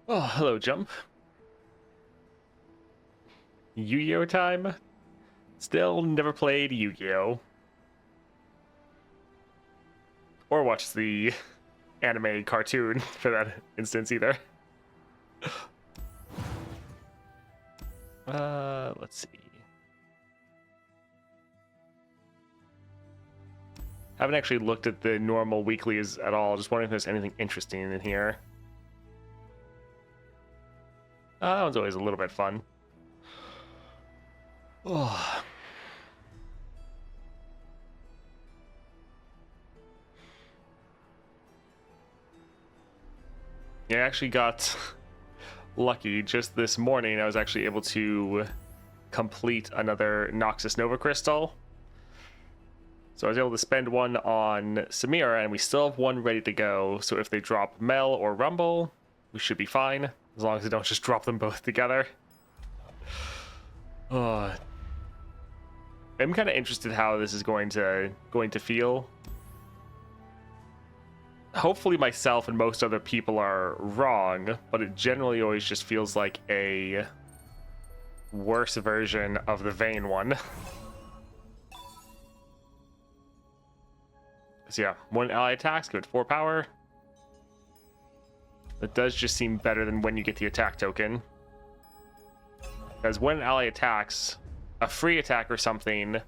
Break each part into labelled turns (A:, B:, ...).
A: Oh, hello, Jump. Yu-Gi-Oh time? Still never played Yu-Gi-Oh. Or watched the anime cartoon for that instance either. Let's see. Haven't actually looked at the normal weeklies at all. Just wondering if there's anything interesting in here. That one's always a little bit fun. Oh. Yeah, I actually got lucky just this morning. I was actually able to complete another Noxus Nova Crystal. So I was able to spend one on Samira, and we still have one ready to go. So if they drop Mel or Rumble, we should be fine, as long as they don't just drop them both together. Oh. I'm kind of interested how this is going to feel. Hopefully myself and most other people are wrong, but it generally always just feels like a worse version of the Vayne one. So yeah, one ally attacks, give it 4 power. That does just seem better than when you get the attack token. Because when an ally attacks, a free attack or something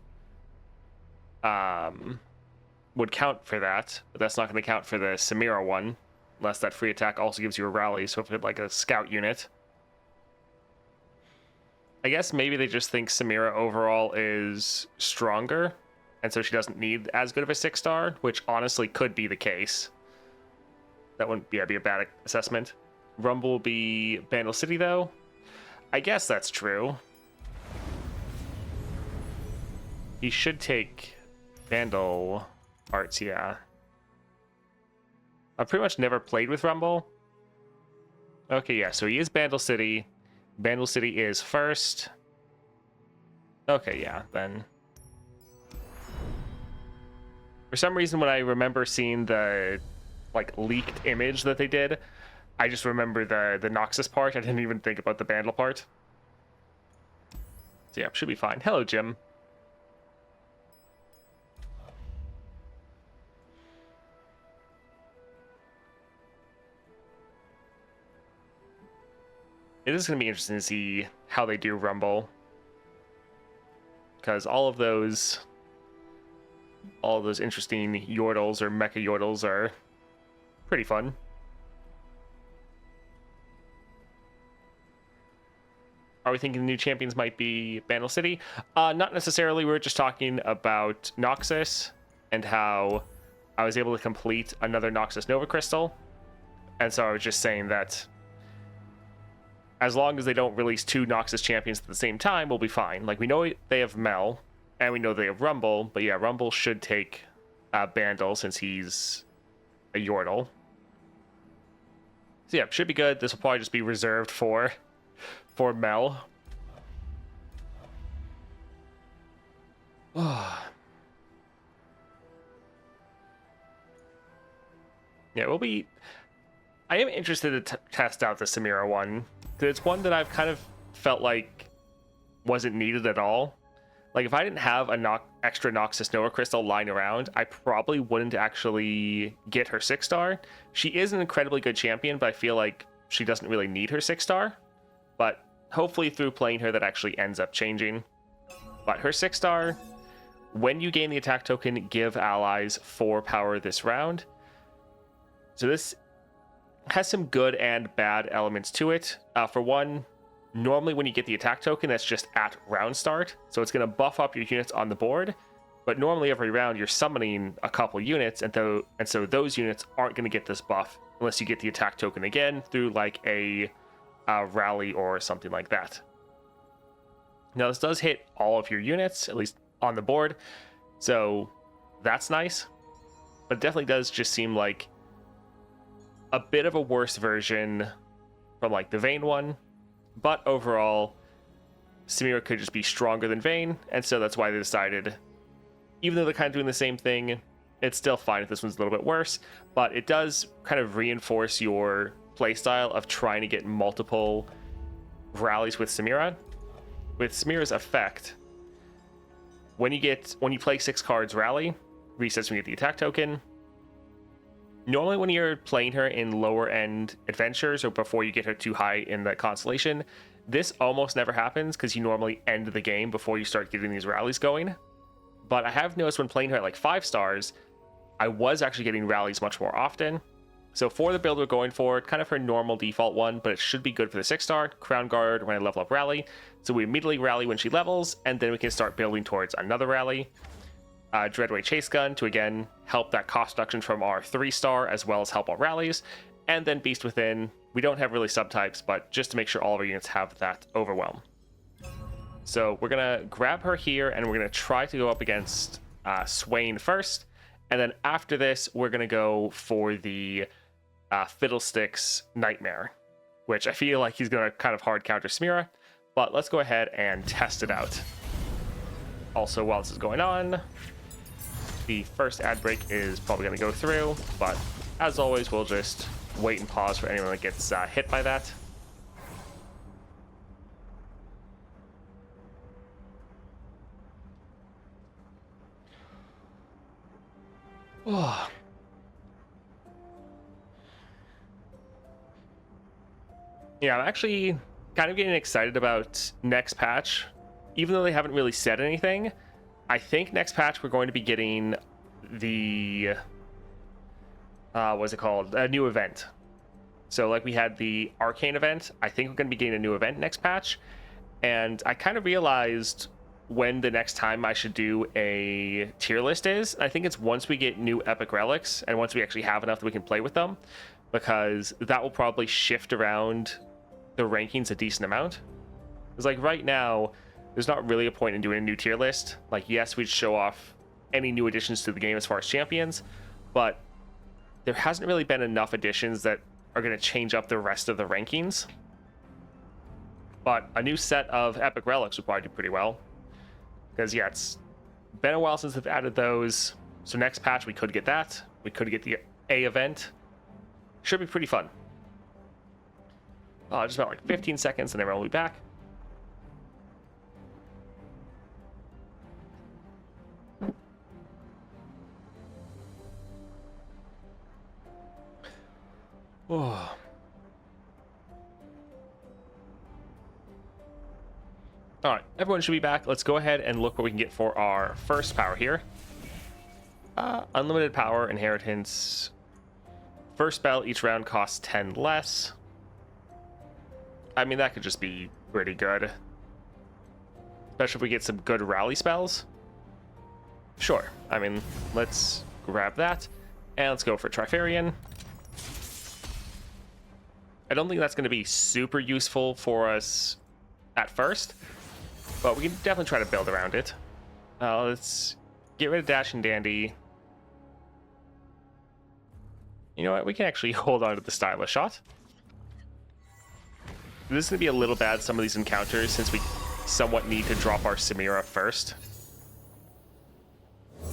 A: would count for that, but that's not going to count for the Samira one, unless that free attack also gives you a rally, so if it's like a scout unit. I guess maybe they just think Samira overall is stronger, and so she doesn't need as good of a 6-star, which honestly could be the case. That wouldn't be a bad assessment. Rumble will be Bandle City, though. I guess that's true. He should take Bandle Arts, yeah. I've pretty much never played with Rumble. Okay, yeah, so he is Bandle City. Bandle City is first. Okay, yeah, then. For some reason, when I remember seeing the leaked image that they did, I just remember the Noxus part. I didn't even think about the Bandle part. So yeah, should be fine. Hello, Jim. It is going to be interesting to see how they do Rumble, because all of those interesting Yordles or Mecha Yordles are pretty fun. Are we thinking the new champions might be Bandle City? Not necessarily. We're just talking about Noxus and how I was able to complete another Noxus Nova Crystal, and so I was just saying that as long as they don't release 2 Noxus champions at the same time, we'll be fine. Like, we know they have Mel, and we know they have Rumble, but yeah, Rumble should take Bandle since he's a Yordle. So yeah, should be good. This will probably just be reserved for Mel. Yeah, we'll be... I am interested to test out the Samira one, because it's one that I've kind of felt like wasn't needed at all. Like, if I didn't have a extra Noxus Nova Crystal lying around, I probably wouldn't actually get her 6-star. She is an incredibly good champion, but I feel like she doesn't really need her 6-star. But hopefully through playing her, that actually ends up changing. But her 6-star, when you gain the attack token, give allies 4 power this round. So this has some good and bad elements to it. For one, normally when you get the attack token, that's just at round start, so it's going to buff up your units on the board, but normally every round you're summoning a couple units, and so those units aren't going to get this buff unless you get the attack token again through like a rally or something like that. Now this does hit all of your units, at least on the board, so that's nice, but it definitely does just seem like a bit of a worse version from like the Vayne one. But overall, Samira could just be stronger than Vayne, and so that's why they decided, even though they're kind of doing the same thing, It's still fine if this one's a little bit worse, but it does kind of reinforce your playstyle of trying to get multiple rallies with Samira. With Samira's effect, when you play 6 cards rally, resets when you get the attack token. Normally when you're playing her in lower end adventures or before you get her too high in the constellation, this almost never happens because you normally end the game before you start getting these rallies going. But I have noticed when playing her at like 5 stars, I was actually getting rallies much more often. So for the build we're going for, kind of her normal default one, but it should be good for the 6-star, Crown Guard when I level up rally. So we immediately rally when she levels, and then we can start building towards another rally. Dreadway Chase Gun to again help that cost reduction from our 3-star as well as help our rallies. And then Beast Within, we don't have really subtypes, but just to make sure all of our units have that overwhelm. So we're going to grab her here, and we're going to try to go up against Swain first. And then after this, we're going to go for the Fiddlesticks Nightmare, which I feel like he's going to kind of hard counter Samira. But let's go ahead and test it out. Also, while this is going on, the first ad break is probably going to go through. But as always, we'll just wait and pause for anyone that gets hit by that. Oh. Yeah, I'm actually kind of getting excited about next patch. Even though they haven't really said anything, I think next patch we're going to be getting the... what's it called? A new event. So like we had the Arcane event, I think we're going to be getting a new event next patch. And I kind of realized when the next time I should do a tier list is. I think it's once we get new epic relics and once we actually have enough that we can play with them, because that will probably shift around the rankings a decent amount. Because like right now, there's not really a point in doing a new tier list. Like yes, we'd show off any new additions to the game as far as champions, but there hasn't really been enough additions that are going to change up the rest of the rankings. But a new set of epic relics would probably do pretty well. Because, yeah, it's been a while since they've added those. So next patch, we could get that. We could get the A event. Should be pretty fun. Just about like 15 seconds, and then we'll be back. Oh. Alright, everyone should be back. Let's go ahead and look what we can get for our first power here. Unlimited power, inheritance. First spell, each round costs 10 less. I mean, that could just be pretty good. Especially if we get some good rally spells. Sure. I mean, let's grab that. And let's go for Trifarian. I don't think that's going to be super useful for us at first, but we can definitely try to build around it. Let's get rid of Dash and Dandy. You know what? We can actually hold on to the Stylish Shot. This is going to be a little bad, some of these encounters, since we somewhat need to drop our Samira first.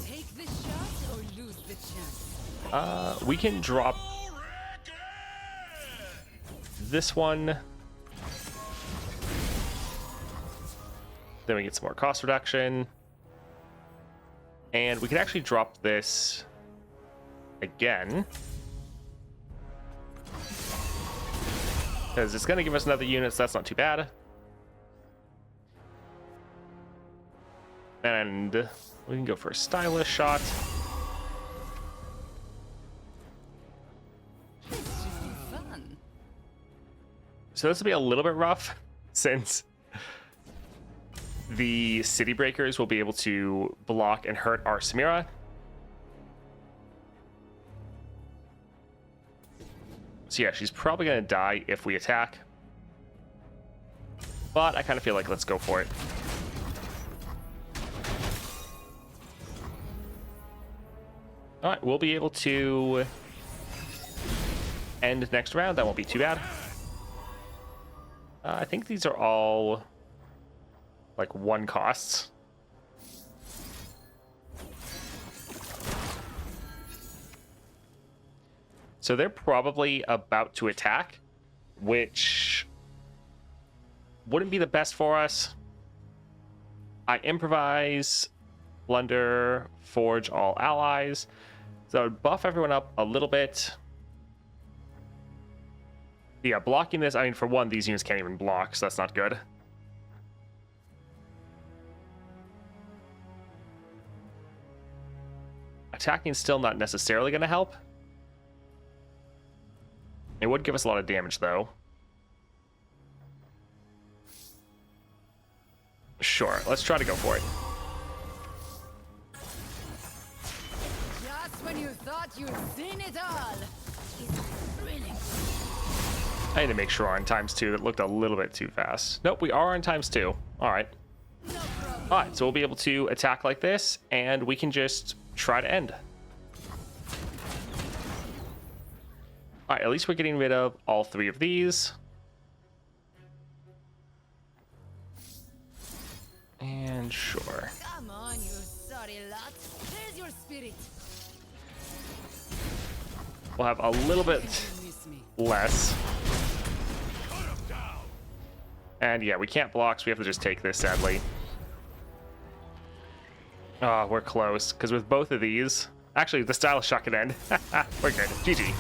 B: Take the shot or lose the chance.
A: We can drop this one. Then we get some more cost reduction. And we can actually drop this again. Because it's going to give us another unit, so that's not too bad. And we can go for a Stylish Shot.
B: This should be fun.
A: So this will be a little bit rough, since the City Breakers will be able to block and hurt our Samira. So yeah, she's probably going to die if we attack. But I kind of feel like let's go for it. Alright, we'll be able to end next round. That won't be too bad. I think these are all like 1 costs. So they're probably about to attack, which wouldn't be the best for us. I improvise, plunder, forge all allies. So I would buff everyone up a little bit. Yeah, blocking this, I mean, for one, these units can't even block, so that's not good. Attacking is still not necessarily going to help. It would give us a lot of damage, though. Sure, let's try to go for it.
B: Just when you thought you'd seen it all. It's thrilling.
A: I need to make sure we're on ×2. That looked a little bit too fast. Nope, we are on ×2. All right.
B: No problem.
A: All right, so we'll be able to attack like this, and we can just try to end. All right, at least we're getting rid of all 3 of these. And sure.
B: Come on, you sorry lot. There's your spirit.
A: We'll have a little bit
B: You miss me.
A: less. And yeah, we can't block, so we have to just take this, sadly. Oh, we're close, because with both of these... Actually, the Stylus Shot can end. We're good. GG.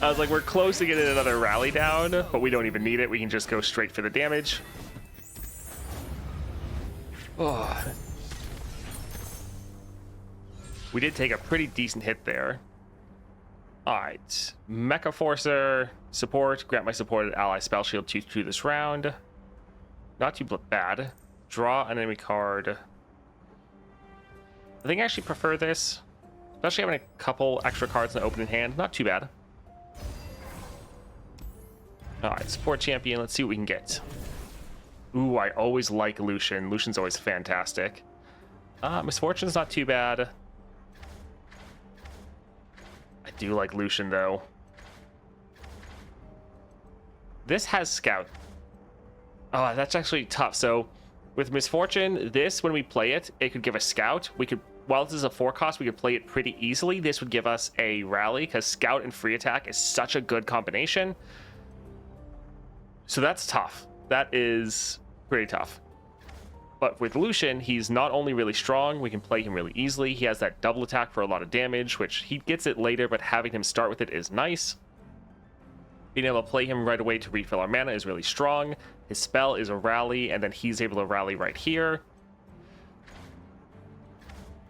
A: I was like, we're close to getting another rally down, but we don't even need it. We can just go straight for the damage. Oh. We did take a pretty decent hit there. Alright. Mecha Forcer, support, grant my supported ally spell shield 2/2 this round. Not too bad. Draw an enemy card. I think I actually prefer this. Especially having a couple extra cards in the opening hand. Not too bad. Alright, support champion. Let's see what we can get. Ooh, I always like Lucian. Lucian's always fantastic. Misfortune's not too bad. I do like Lucian, though. This has Scout. Oh, that's actually tough. So, with Misfortune, this, when we play it, it could give us Scout. We could, while this is a 4 cost, we could play it pretty easily. This would give us a Rally, because Scout and Free Attack is such a good combination. So that's tough. That is pretty tough. But with Lucian, he's not only really strong, we can play him really easily. He has that double attack for a lot of damage, which he gets it later, but having him start with it is nice. Being able to play him right away to refill our mana is really strong. His spell is a rally, and then he's able to rally right here.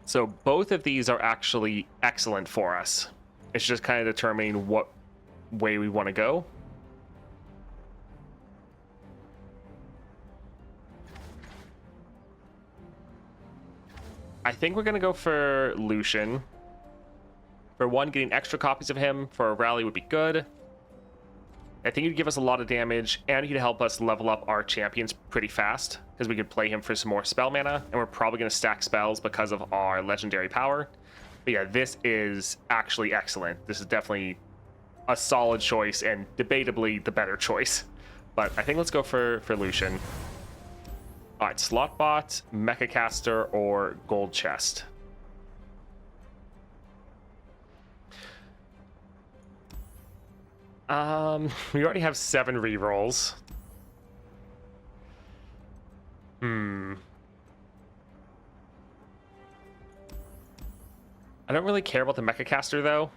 A: So both of these are actually excellent for us. It's just kind of determining what way we want to go. I think we're going to go for Lucian. For one, getting extra copies of him for a rally would be good. I think he'd give us a lot of damage, and he'd help us level up our champions pretty fast, because we could play him for some more spell mana, and we're probably going to stack spells because of our legendary power. But yeah, this is actually excellent. This is definitely a solid choice, and debatably the better choice. But I think let's go for Lucian. Alright, Slotbot, Mecha Caster, or Gold Chest. We already have 7 rerolls. I don't really care about the Mecha Caster, though.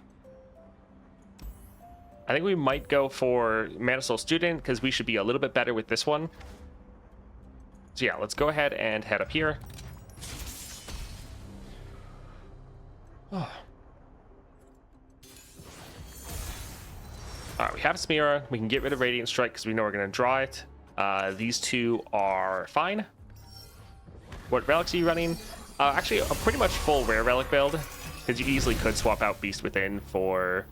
A: I think we might go for Mana Soul Student, because we should be a little bit better with this one. So yeah, let's go ahead and head up here. Oh. Alright, we have Samira. We can get rid of Radiant Strike because we know we're going to draw it. These two are fine. What relics are you running? Actually, a pretty much full rare relic build, because you easily could swap out Beast Within for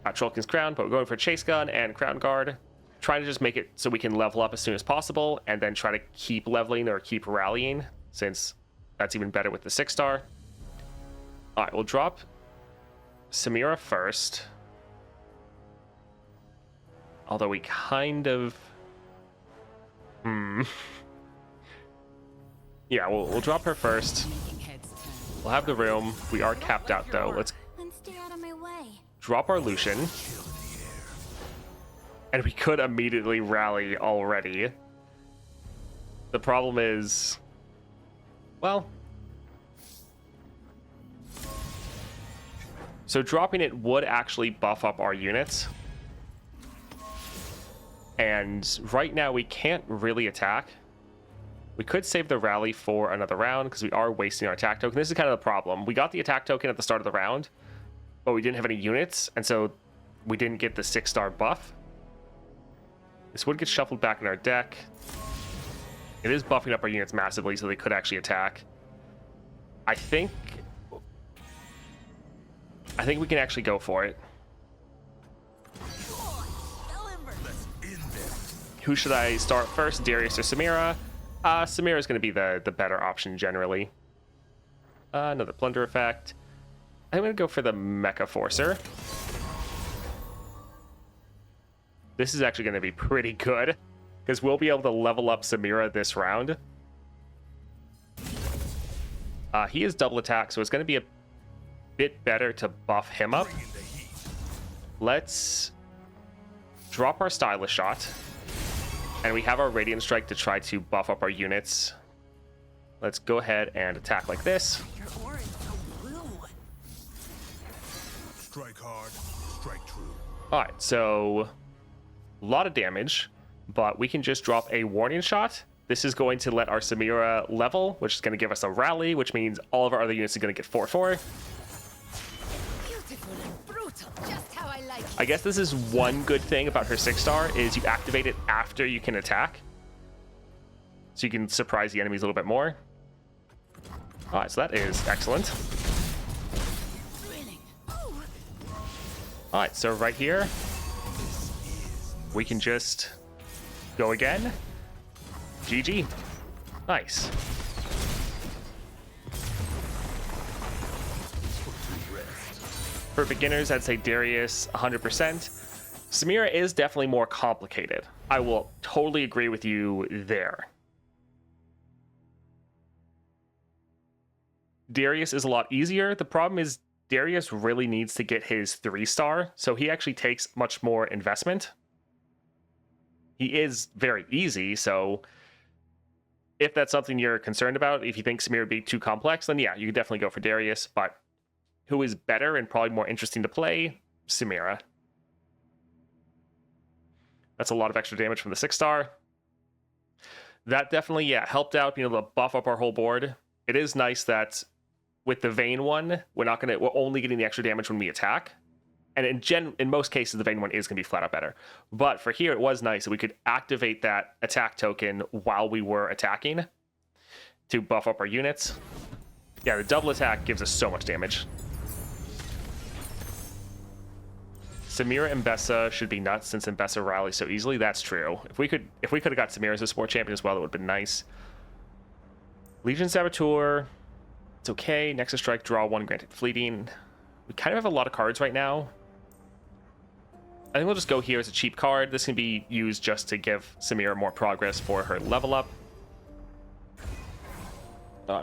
A: Trollkin's Crown, but we're going for Chase Gun and Crown Guard. Trying to just make it so we can level up as soon as possible, and then try to keep leveling or keep rallying, since that's even better with the 6-star. Alright, we'll drop Samira first. Although we kind of... Yeah, we'll drop her first.
B: Making heads turn.
A: We'll have the room. We are capped out, though. Let's...
C: And stay out of my way.
A: drop our Lucian. And we could immediately rally already. The problem is, well, so dropping it would actually buff up our units. And right now we can't really attack. We could save the rally for another round because we are wasting our attack token. This is kind of the problem. We got the attack token at the start of the round, but we didn't have any units, and so we didn't get the 6-star buff. This would get shuffled back in our deck. It is buffing up our units massively, so they could actually attack. I think we can actually go for it. Who should I start first, Darius or Samira? Samira is going to be the better option generally. Another plunder effect. I'm going to go for the Mecha Forcer. This is actually going to be pretty good because we'll be able to level up Samira this round. He is double attack, so it's going to be a bit better to buff him up. Let's drop our Stylish Shot. And we have our Radiant Strike to try to buff up our units. Let's go ahead and attack like this.
B: Your aura is so blue.
C: Strike hard, strike true.
A: Alright, so a lot of damage, but we can just drop a Warning Shot. This is going to let our Samira level, which is going to give us a rally, which means all of our other units are going to get 4/4.
B: Beautiful and brutal, just how I like it.
A: I guess this is one good thing about her 6-star is you activate it after you can attack. So you can surprise the enemies a little bit more. Alright, so that is excellent.
B: Thrilling. Oh.
A: Alright, so right here, we can just go again. GG. Nice. For beginners, I'd say Darius 100%. Samira is definitely more complicated. I will totally agree with you there. Darius is a lot easier. The problem is Darius really needs to get his 3-star, so he actually takes much more investment. He is very easy, so if that's something you're concerned about, if you think Samira would be too complex, then yeah, you could definitely go for Darius, but who is better and probably more interesting to play? Samira. That's a lot of extra damage from the 6-star. That definitely, yeah, helped out being able to buff up our whole board. It is nice that with the Vayne one, we're only getting the extra damage when we attack. And in most cases, the Vayne one is going to be flat out better. But for here, it was nice that we could activate that attack token while we were attacking to buff up our units. Yeah, the double attack gives us so much damage. Samira and Bessa should be nuts since Bessa rallies so easily. That's true. If we could have got Samira as a support champion as well, that would have been nice. Legion Saboteur. It's okay. Nexus Strike, draw 1, granted fleeting. We kind of have a lot of cards right now. I think we'll just go here as a cheap card. This can be used just to give Samira more progress for her level up.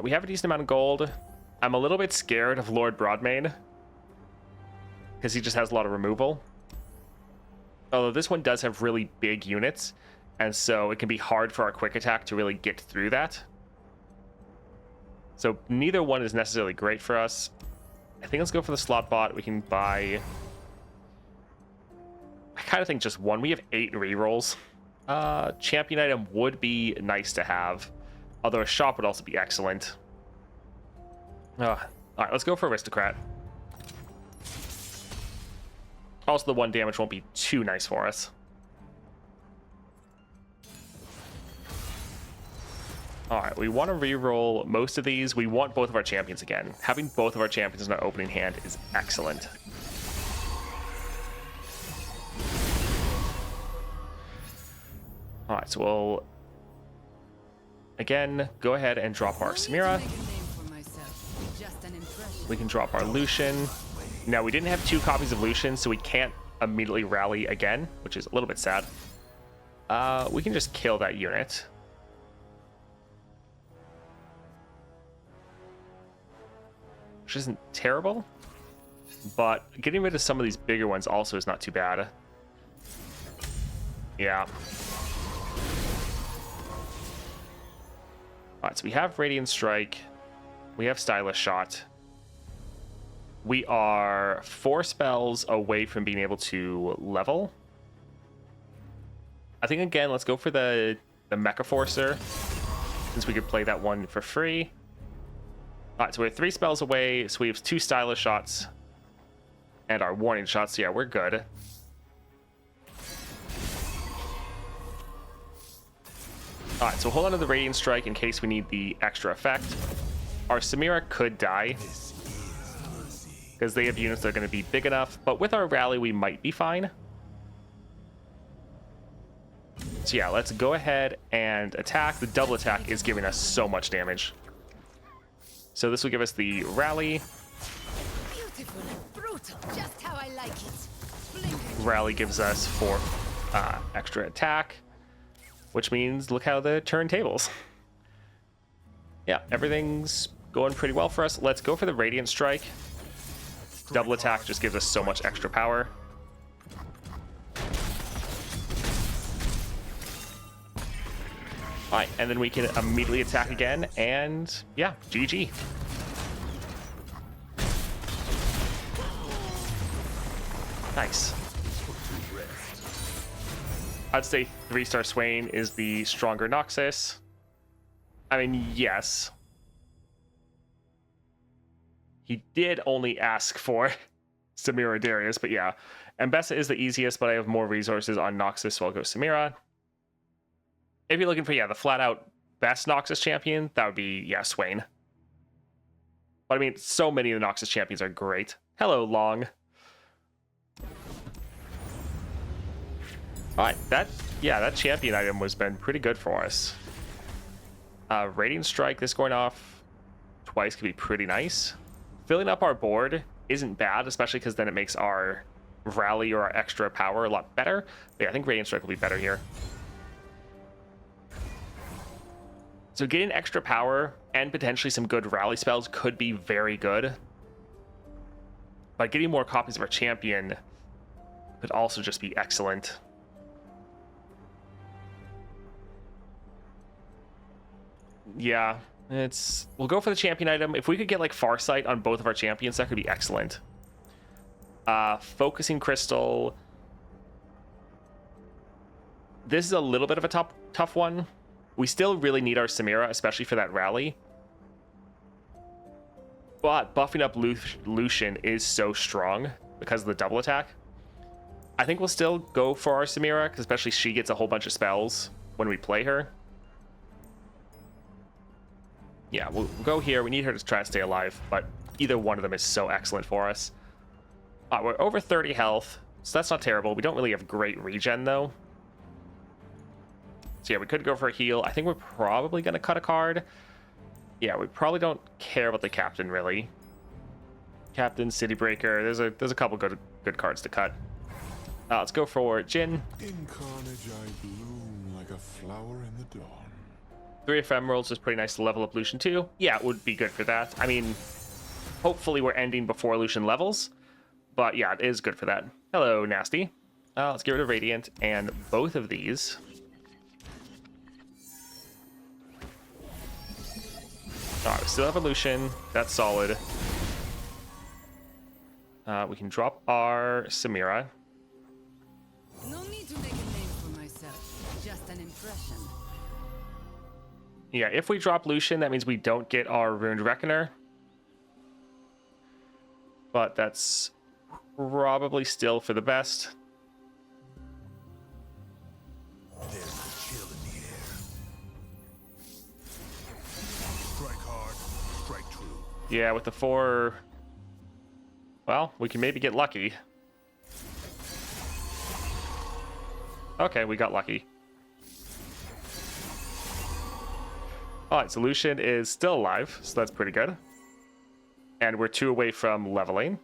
A: We have a decent amount of gold. I'm a little bit scared of Lord Broadmain because he just has a lot of removal. Although this one does have really big units, and so it can be hard for our quick attack to really get through that. So neither one is necessarily great for us. I think let's go for the slot bot. We can buy... I kind of think just one. We have 8 rerolls. Champion item would be nice to have, although a shop would also be excellent. All right, let's go for Aristocrat. Also, the 1 damage won't be too nice for us. All right, we want to reroll most of these. We want both of our champions again. Having both of our champions in our opening hand is excellent. All right, so we'll again go ahead and drop our Samira. We can drop our Lucian. Now, we didn't have 2 copies of Lucian, so we can't immediately rally again, which is a little bit sad. We can just kill that unit. Which isn't terrible. but getting rid of some of these bigger ones also is not too bad. Yeah. Alright, so we have Radiant Strike. We have Stylish Shot. We are 4 spells away from being able to level. I think, again, let's go for the Mecha Forcer, since we could play that one for free. Alright, so we're 3 spells away, so we have 2 Stylish Shots and our Warning Shots. So yeah, we're good. Alright, so hold on to the Radiant Strike in case we need the extra effect. Our Samira could die, because they have units that are going to be big enough, but with our rally we might be fine. So yeah, let's go ahead and attack. The double attack is giving us so much damage. So this will give us the rally.
B: Beautiful and brutal, just how I like it. Blink.
A: Rally gives us 4 extra attack, which means look how the turntables. Yeah, everything's going pretty well for us. Let's go for the Radiant Strike. Double attack just gives us so much extra power. Alright, and then we can immediately attack again, and yeah, GG. Nice. I'd say 3-star Swain is the stronger Noxus. I mean, yes. He did only ask for Samira Darius, but yeah. Ambessa is the easiest, but I have more resources on Noxus, so I'll go Samira. If you're looking for, yeah, the flat-out best Noxus champion, that would be, yeah, Swain. But I mean, so many of the Noxus champions are great. Hello, Long. Alright, that champion item has been pretty good for us. Radiant Strike, this going off twice could be pretty nice. Filling up our board isn't bad, especially because then it makes our rally or our extra power a lot better. But yeah, I think Radiant Strike will be better here. So getting extra power and potentially some good rally spells could be very good. But getting more copies of our champion could also just be excellent. Yeah, we'll go for the champion item. If we could get like Farsight on both of our champions, that could be excellent. Focusing Crystal. This is a little bit of a tough one. We still really need our Samira, especially for that rally. But buffing up Lucian is so strong because of the double attack. I think we'll still go for our Samira, because especially she gets a whole bunch of spells when we play her. Yeah, we'll go here. We need her to try to stay alive, but either one of them is so excellent for us. We're over 30 health, so that's not terrible. We don't really have great regen, though. So yeah, we could go for a heal. I think we're probably going to cut a card. Yeah, we probably don't care about the captain, really. Captain, City Breaker. There's a couple good cards to cut. Let's go for Jin.
C: In carnage I bloom like a flower in the dawn.
A: 3 Ephemerals is pretty nice to level up Lucian too. Yeah, it would be good for that. I mean, hopefully we're ending before Lucian levels. But yeah, it is good for that. Hello, Nasty. Let's get rid of Radiant and both of these. Alright, we still have a Lucian. That's solid. We can drop our Samira.
B: No need to make a name for myself, just an impression.
A: Yeah, if we drop Lucian, that means we don't get our Ruined Reckoner. But that's probably still for the best.
C: There's a chill in the air. Strike hard, strike true.
A: Yeah, with the 4... Well, we can maybe get lucky. Okay, we got lucky. Alright, so Lucian is still alive, so that's pretty good. And we're 2 away from leveling.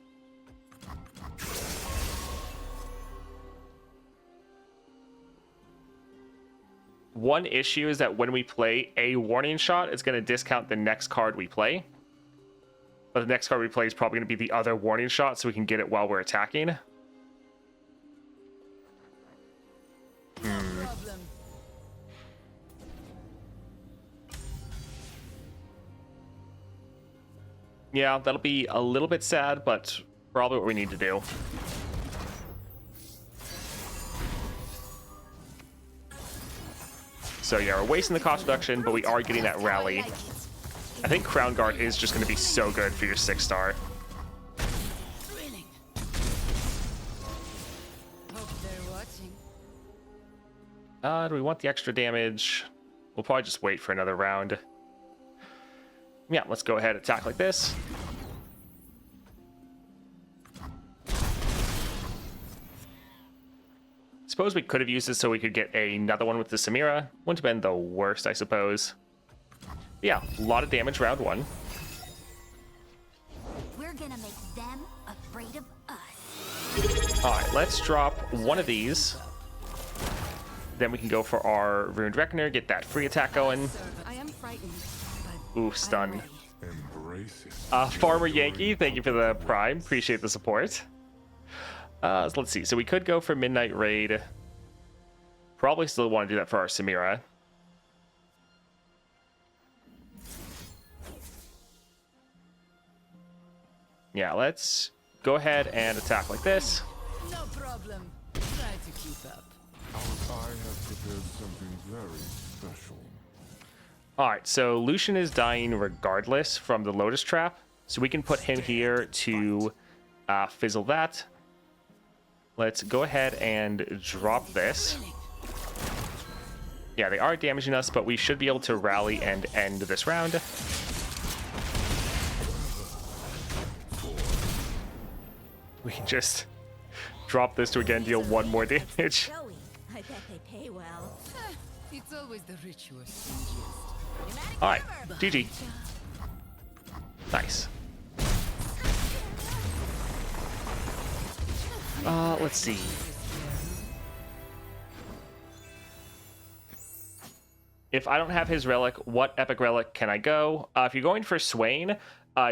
A: One issue is that when we play a warning shot, it's going to discount the next card we play. But the next card we play is probably going to be the other warning shot, so we can get it while we're attacking.
B: No problem.
A: Yeah, that'll be a little bit sad, but probably what we need to do. So yeah, we're wasting the cost reduction, but we are getting that rally. I think Crown Guard is just going to be so good for your 6-star.
B: Thrilling. Hope they're watching.
A: Do we want the extra damage? We'll probably just wait for another round. Yeah, let's go ahead and attack like this. Suppose we could have used this so we could get another one with the Samira. Wouldn't have been the worst, I suppose. But yeah, a lot of damage round 1.
D: We're gonna make them afraid of us.
A: Alright, let's drop one of these. Then we can go for our Ruined Reckoner, get that free attack going.
B: I am frightened, but
A: Ooh, stun.
C: Embrace it.
A: Farmer Yankee, thank you for the Prime. Appreciate the support. So let's see. So we could go for Midnight Raid. Probably still want to do that for our Samira. Yeah, let's go ahead and attack like this.
B: no problem. Try to keep up.
C: I have prepared something very special.
A: Alright, so Lucian is dying regardless from the Lotus Trap. So we can put him here to fizzle that. Let's go ahead and drop this. Yeah, they are damaging us, but we should be able to rally and end this round. We can just drop this to again deal 1 more damage.
D: Joey, I bet they pay well.
B: It's always the rich who are stingiest.
A: Alright, GG. Nice. Let's see. If I don't have his relic, what epic relic can I go? If you're going for Swain,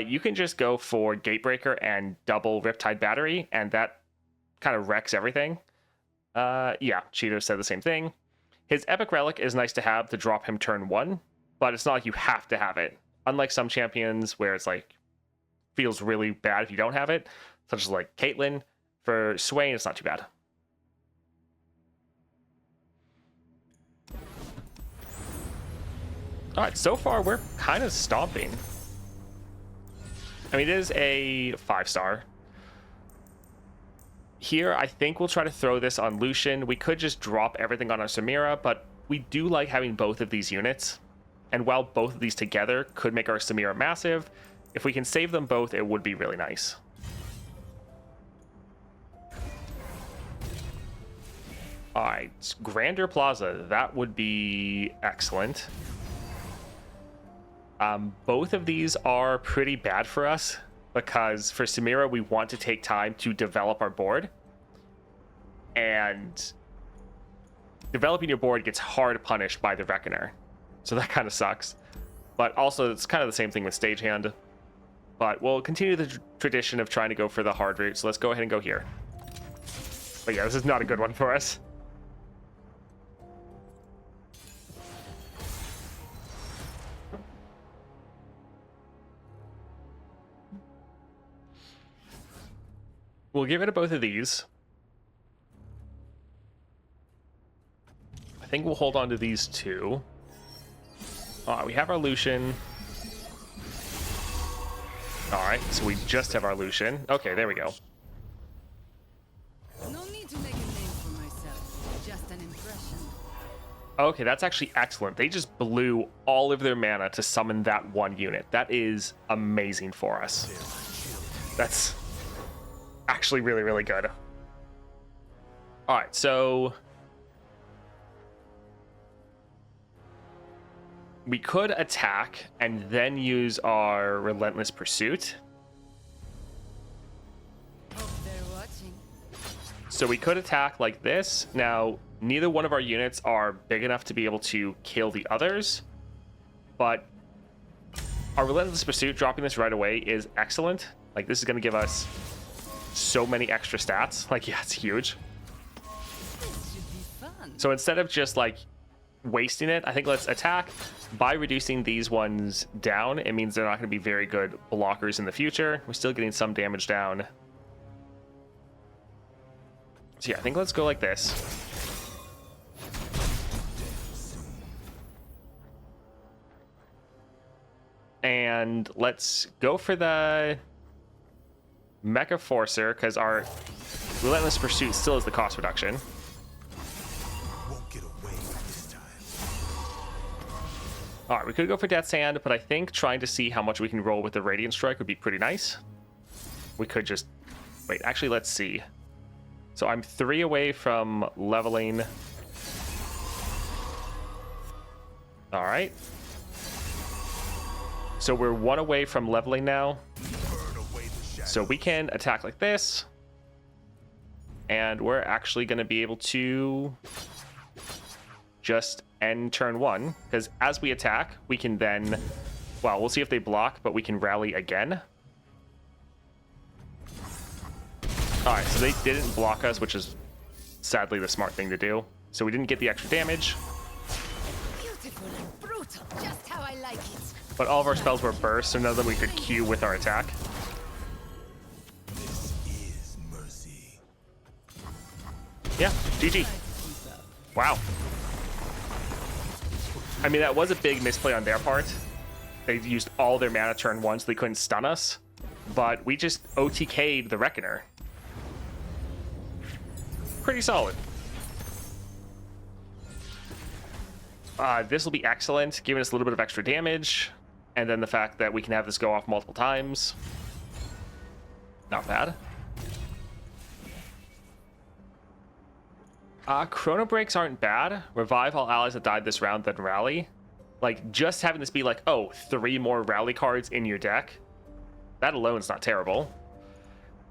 A: you can just go for Gatebreaker and double Riptide Battery, and that kind of wrecks everything. Yeah, Cheeto said the same thing. His epic relic is nice to have to drop him turn 1, but it's not like you have to have it. Unlike some champions where it's like, feels really bad if you don't have it, such as like Caitlyn. For Swain, it's not too bad. Alright, so far we're kind of stomping. I mean, it is a 5-star. Here, I think we'll try to throw this on Lucian. We could just drop everything on our Samira, but we do like having both of these units. And while both of these together could make our Samira massive, if we can save them both, it would be really nice. Alright, Grandeur Plaza, that would be excellent. Both of these are pretty bad for us, because for Samira, we want to take time to develop our board. And developing your board gets hard punished by the Reckoner. So that kind of sucks. But also, it's kind of the same thing with Stagehand. But we'll continue the tradition of trying to go for the hard route, so let's go ahead and go here. But yeah, this is not a good one for us. We'll get rid of both of these. I think we'll hold on to these 2. We have our Lucian. Alright, so we just have our Lucian. Okay, there we go.
B: No need to make a name for myself. Just an impression.
A: Okay, that's actually excellent. They just blew all of their mana to summon that 1 unit. That is amazing for us. That's actually really, really good. Alright, so we could attack and then use our Relentless Pursuit.
B: Hope they're watching.
A: So we could attack like this. Now, neither one of our units are big enough to be able to kill the others, but Our Relentless Pursuit, dropping this right away, is excellent. Like, this is going to give us so many extra stats. Like, yeah, it's huge.
B: This should be fun.
A: So instead of just, like, wasting it, I think let's attack. By reducing these ones down, it means they're not going to be very good blockers in the future. We're still getting some damage down. So yeah, I think let's go like this. And let's go for the Mecha Forcer, because our Relentless Pursuit still is the cost reduction.
C: Won't get away this time.
A: Alright, we could go for Death's Hand, but I think trying to see how much we can roll with the Radiant Strike would be pretty nice. We could just... Wait, actually, let's see. So I'm 3 away from leveling. Alright. So we're 1 away from leveling now. So we can attack like this. And we're actually going to be able to just end turn 1. Because as we attack, we can then... Well, we'll see if they block, but we can rally again. Alright, so they didn't block us, which is sadly the smart thing to do. So we didn't get the extra damage.
B: Beautiful and brutal, just how I like it.
A: But all of our spells were burst, so none of them we could Q with our attack.
C: This is mercy.
A: Yeah, GG. Wow. I mean, that was a big misplay on their part. They used all their mana turn 1, so they couldn't stun us. But we just OTK'd the Reckoner. Pretty solid. This will be excellent, giving us a little bit of extra damage. And then the fact that we can have this go off multiple times. Not bad. Chrono Breaks aren't bad. Revive all allies that died this round, then rally. Like, just having this be like, oh, 3 more rally cards in your deck. That alone is not terrible.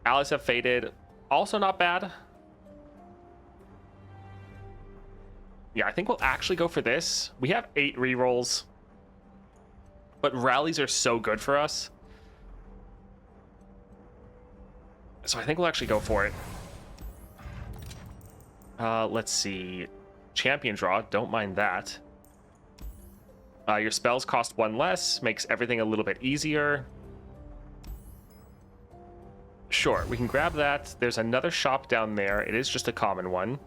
A: Allies have faded. Also not bad. Yeah, I think we'll actually go for this. We have 8 rerolls. But rallies are so good for us. So I think we'll actually go for it. Let's see. Champion draw, don't mind that. Your spells cost 1 less, makes everything a little bit easier. Sure, we can grab that. There's another shop down there. It is just a common one.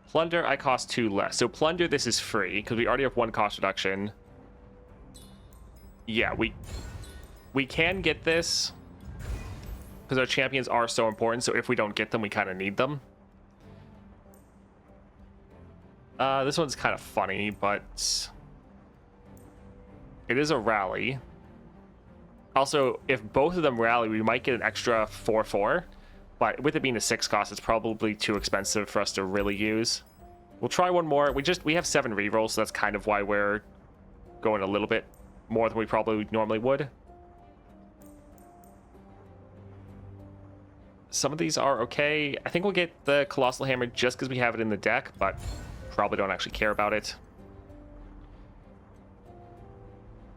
A: Plunder, I cost 2 less. So Plunder, this is free, because we already have 1 cost reduction. Yeah, we can get this, because our champions are so important, so if we don't get them, we kind of need them. This one's kind of funny, but it is a rally. Also, if both of them rally, we might get an extra 4/4. But with it being a 6 cost, it's probably too expensive for us to really use. We'll try one more. We have 7 rerolls, so that's kind of why we're going a little bit more than we probably normally would. Some of these are okay. I think we'll get the Colossal Hammer just because we have it in the deck, but probably don't actually care about it.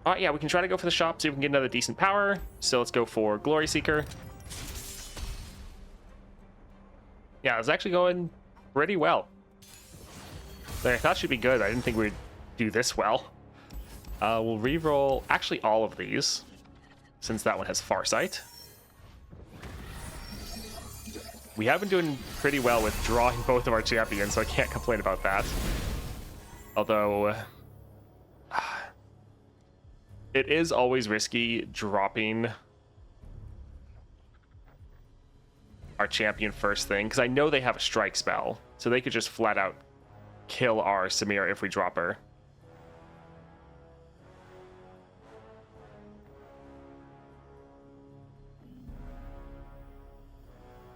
A: Alright, yeah, we can try to go for the shop, see if we can get another decent power. So let's go for Glory Seeker. Yeah, it's actually going pretty well. I thought she'd be good. I didn't think we'd do this well. We'll re-roll actually all of these, since that one has Farsight. We have been doing pretty well with drawing both of our champions, so I can't complain about that. Although, it is always risky dropping our champion first thing, because I know they have a strike spell, so they could just flat out kill our Samira if we drop her.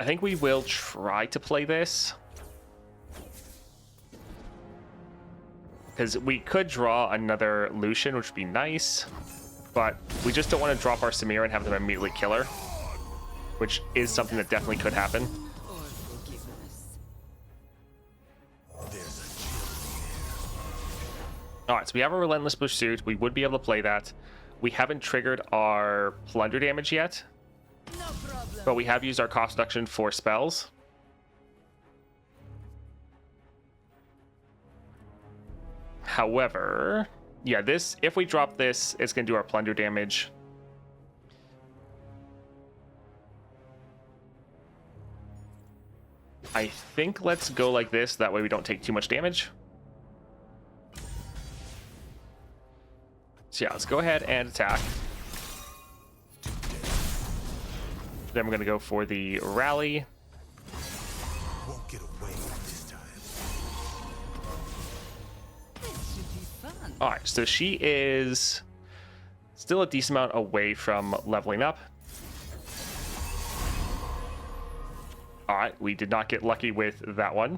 A: I think we will try to play this, because we could draw another Lucian, which would be nice, but we just don't want to drop our Samira and have them immediately kill her, which is something that definitely could happen.
B: Or forgiveness.
C: There's a chill in
A: All right, so we have a Relentless Pursuit. We would be able to play that. We haven't triggered our plunder damage yet,
B: No problem.
A: but we have used our cost reduction for spells. However, yeah, this, if we drop this, it's going to do our plunder damage. I think let's go like this. That way we don't take too much damage. So yeah, let's go ahead and attack. Then we're going to go for the rally.
C: Won't get away this time.
B: This should be fun.
A: All right, so she is still a decent amount away from leveling up. All right, we did not get lucky with that one.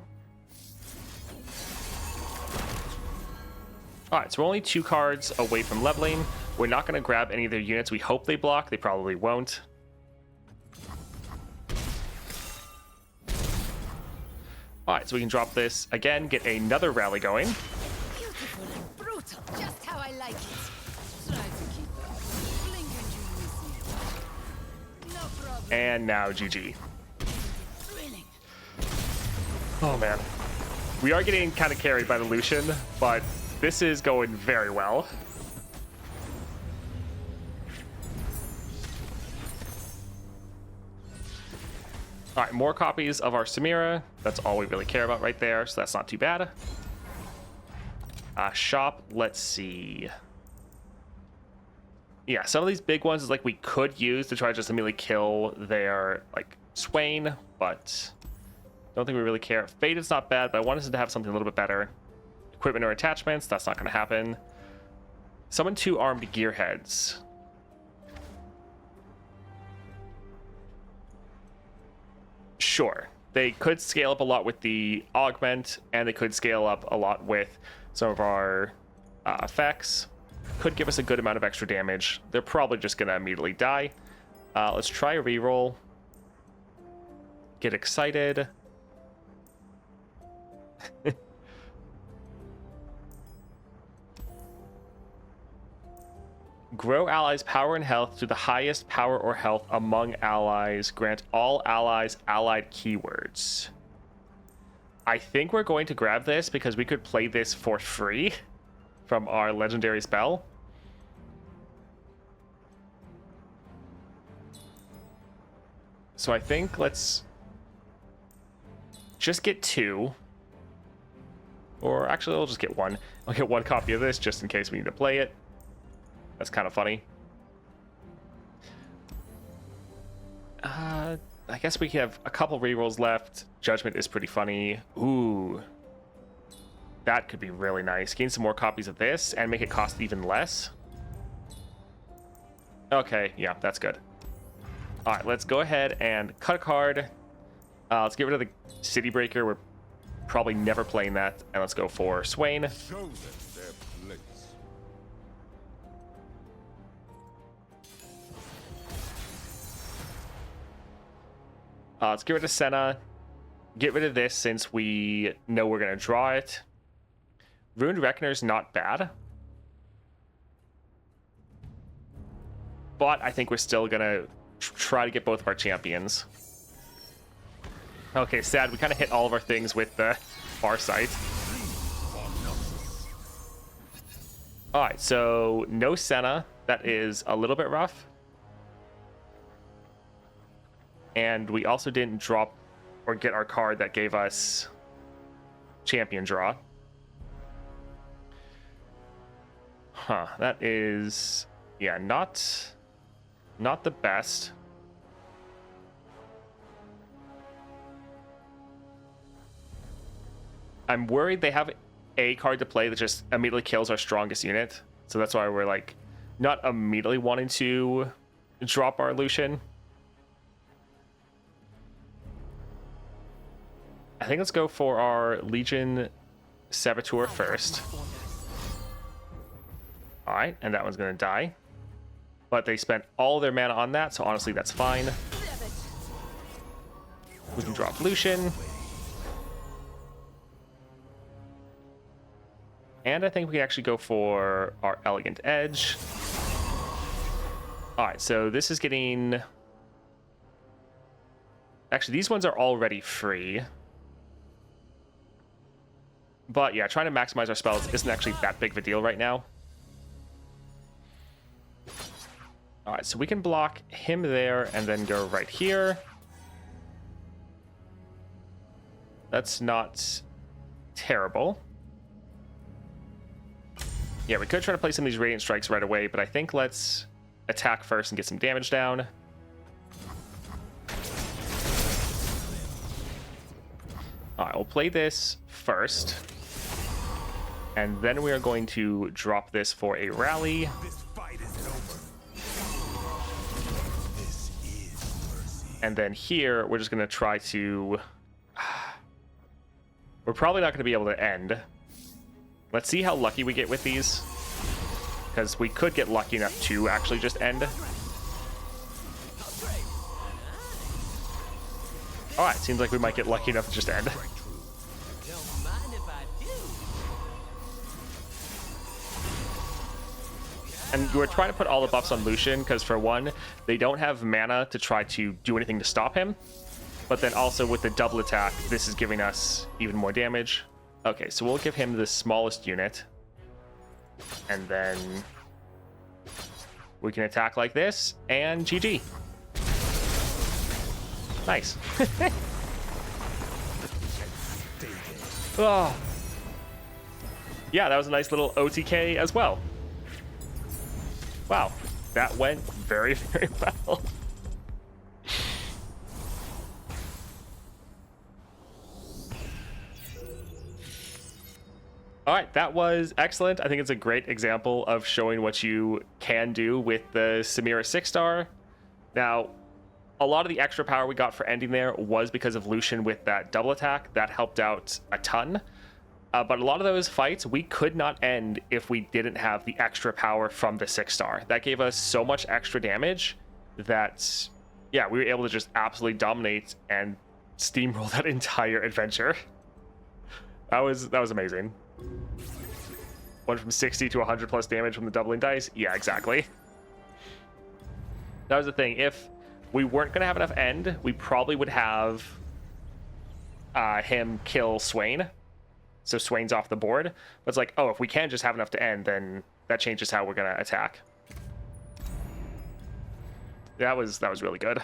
A: All right, so we're only 2 cards away from leveling. We're not going to grab any of their units. We hope they block. They probably won't. All right, so we can drop this again, get another rally going.
B: Beautiful and brutal, just how I like it. Try to keep up. Blink and you miss me. No problem.
A: And now GG.
B: Thrilling.
A: Oh man. We are getting kind of carried by the Lucian, but this is going very well. All right, more copies of our Samira. That's all we really care about right there, so that's not too bad. Shop, let's see. Yeah, some of these big ones is like we could use to try to just immediately kill their like Swain, but don't think we really care. Fate is not bad, but I wanted to have something a little bit better. Equipment or attachments, that's not going to happen. Summon 2 armed gearheads. Sure, they could scale up a lot with the augment, and they could scale up a lot with some of our effects. Could give us a good amount of extra damage. They're probably just going to immediately die. Let's try a reroll. Get excited. Grow allies' power and health to the highest power or health among allies. Grant all allies allied keywords. I think we're going to grab this because we could play this for free from our legendary spell. So I think let's just get 2. Or actually, we'll just get 1. I'll get 1 copy of this just in case we need to play it. That's kind of funny. I guess we have a couple rerolls left. Judgment is pretty funny. Ooh. That could be really nice. Gain some more copies of this and make it cost even less. Okay, yeah, that's good. All right, let's go ahead and cut a card. Let's get rid of the City Breaker. We're probably never playing that. And let's go for Swain.
C: Show them their place.
A: Let's get rid of Senna. Get rid of this since we know we're going to draw it. Ruined Reckoner's not bad. But I think we're still going to try to get both of our champions. Okay, sad. We kind of hit all of our things with the Farsight. Alright, so no Senna. That is a little bit rough. And we also didn't drop or get our card that gave us champion draw. Huh, that is, yeah, not the best. I'm worried they have a card to play that just immediately kills our strongest unit. So that's why we're like not immediately wanting to drop our Lucian. I think let's go for our Legion Saboteur first. Alright, and that one's going to die. But they spent all their mana on that, so honestly that's fine. We can drop Lucian. And I think we can actually go for our Elegant Edge. All right, so this is getting... Actually, these ones are already free. But yeah, trying to maximize our spells isn't actually that big of a deal right now. All right, so we can block him there and then go right here. That's not terrible. Yeah, we could try to play some of these Radiant Strikes right away, but I think let's attack first and get some damage down. All right, we'll play this first. And then we are going to drop this for a rally.
C: This fight isn't over. This is mercy.
A: And then here, we're just going to try to... We're probably not going to be able to end. Let's see how lucky we get with these. Because we could get lucky enough to actually just end. Alright, seems like we might get lucky enough to just end.
E: Don't mind if I do.
A: And we're trying to put all the buffs on Lucian, because for one, they don't have mana to try to do anything to stop him. But then also with the double attack, this is giving us even more damage. Okay, so we'll give him the smallest unit. And then we can attack like this, and GG. Nice. Oh. Yeah, that was a nice little OTK as well. Wow, that went very, very well. All right, that was excellent. I think it's a great example of showing what you can do with the Samira 6-star. Now, a lot of the extra power we got for ending there was because of Lucian with that double attack. That helped out a ton. But a lot of those fights, we could not end if we didn't have the extra power from the 6-star. That gave us so much extra damage that, yeah, we were able to just absolutely dominate and steamroll that entire adventure. That was amazing. Went from 60 to 100 plus damage from the doubling dice. Yeah, exactly. That was the thing. If we weren't going to have enough end, we probably would have him kill Swain. So Swain's off the board. But it's like, oh, if we can just have enough to end, then that changes how we're going to attack. That was really good.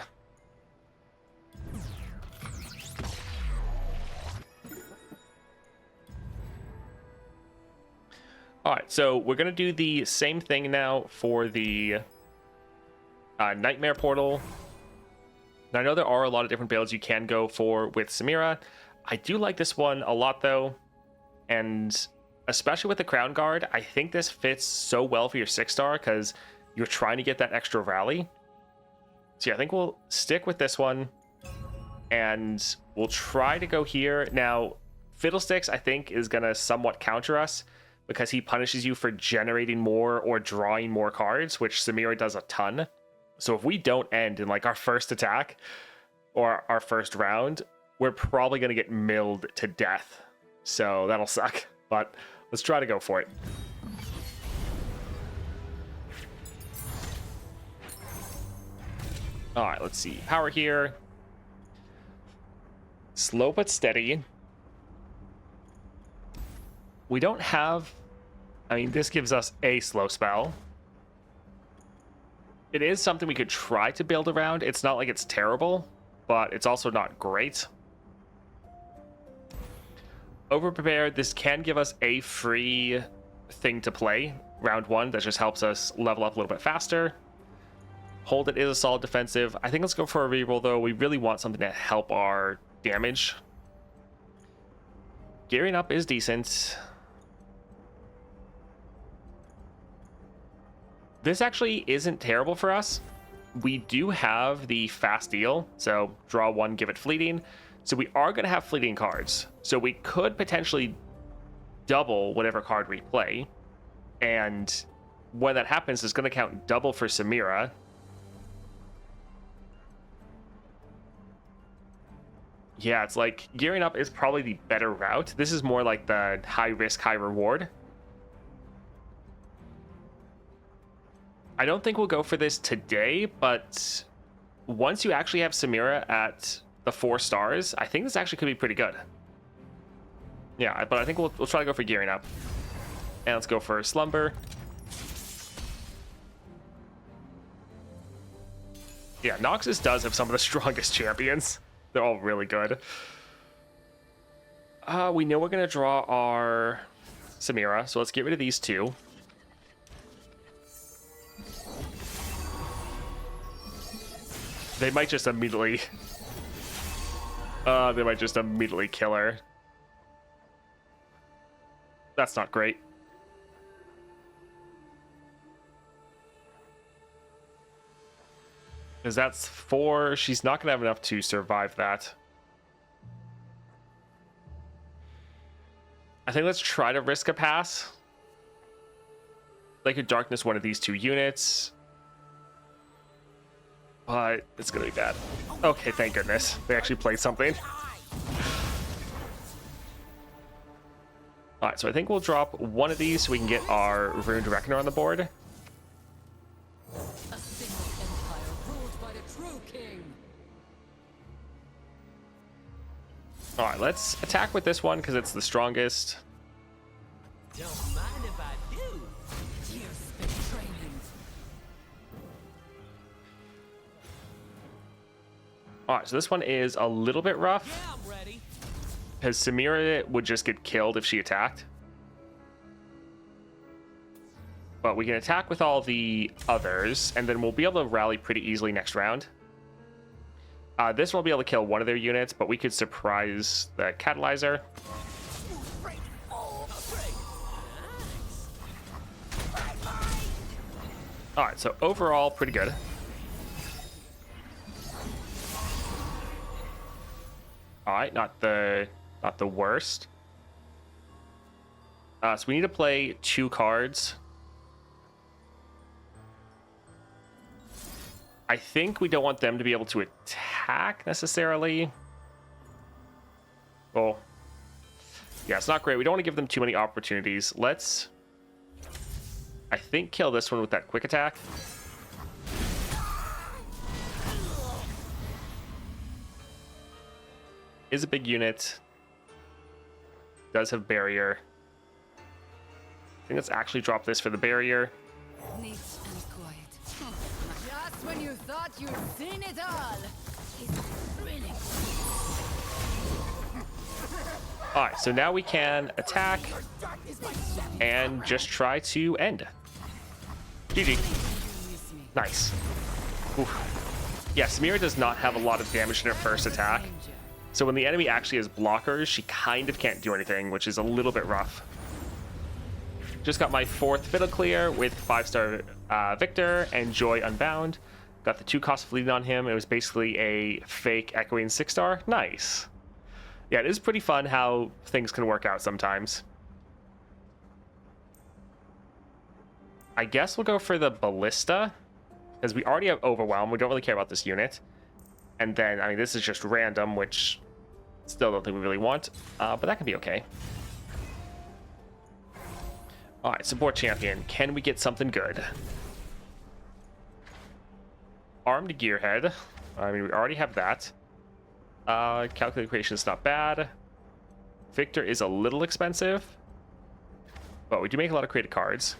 A: All right, so we're going to do the same thing now for the Nightmare Portal. Now, I know there are a lot of different builds you can go for with Samira. I do like this one a lot, though. And especially with the Crown Guard, I think this fits so well for your 6-star because you're trying to get that extra rally. So yeah, I think we'll stick with this one. And we'll try to go here. Now, Fiddlesticks, I think, is going to somewhat counter us, because he punishes you for generating more or drawing more cards, which Samira does a ton. So if we don't end in like our first attack or our first round, we're probably going to get milled to death. So that'll suck, but let's try to go for it. All right, let's see. Power here. Slow but steady. We don't have... I mean, this gives us a slow spell. It is something we could try to build around. It's not like it's terrible, but it's also not great. Overprepared, this can give us a free thing to play round one that just helps us level up a little bit faster. Hold It is a solid defensive. I think let's go for a reroll, though. We really want something to help our damage. Gearing Up is decent. This actually isn't terrible for us. We do have the fast deal, so draw one, give it fleeting. So we are going to have fleeting cards. So we could potentially double whatever card we play. And when that happens, it's going to count double for Samira. Yeah, it's like Gearing Up is probably the better route. This is more like the high risk, high reward. I don't think we'll go for this today, but once you actually have Samira at the 4 stars, I think this actually could be pretty good. Yeah, but I think we'll try to go for gearing up. And let's go for Slumber. Yeah, Noxus does have some of the strongest champions. They're all really good. We know we're going to draw our Samira, so let's get rid of these 2. They might just immediately... they might just immediately kill her. That's not great. Because that's 4. She's not going to have enough to survive that. I think let's try to risk a pass. They could darkness one of these 2 units. But it's going to be bad. Okay, thank goodness. They actually played something. Alright, so I think we'll drop one of these so we can get our Ruined Reckoner on the board.
B: A single empire ruled by the true king.
A: Alright, let's attack with this one because it's the strongest.
E: Don't mind if I do.
B: Years spent training.
A: Alright, so this one is a little bit rough
E: Yeah, I'm ready.
A: because Samira would just get killed if she attacked. But we can attack with all the others, and then we'll be able to rally pretty easily next round. This one will be able to kill one of their units, but we could surprise the Catalyzer. Alright, so overall, pretty good. Alright, not the worst. So we need to play 2 cards. I think we don't want them to be able to attack necessarily. Well, yeah, it's not great. We don't want to give them too many opportunities. Let's, I think, kill this one with that quick attack. Is a big unit. Does have barrier. I think let's actually drop this for the barrier.
B: Neat and quiet. Just when you thought you'd seen it all. It's thrilling.
A: Alright, so now we can attack and just try to end. GG. Nice. Oof. Yeah, Samira does not have a lot of damage in her first attack. So when the enemy actually has blockers, she kind of can't do anything, which is a little bit rough. Just got my 4th Fiddle Clear with 5-star Victor and Joy Unbound. Got the 2 cost fleet on him. It was basically a fake echoing 6-star. Nice. Yeah, it is pretty fun how things can work out sometimes. I guess we'll go for the Ballista, because we already have Overwhelm. We don't really care about this unit. And then, I mean, this is just random, which still don't think we really want, but that can be okay. All right, support champion. Can we get something good? Armed Gearhead. I mean, we already have that. Calculated creation is not bad. Victor is a little expensive, but we do make a lot of creative cards.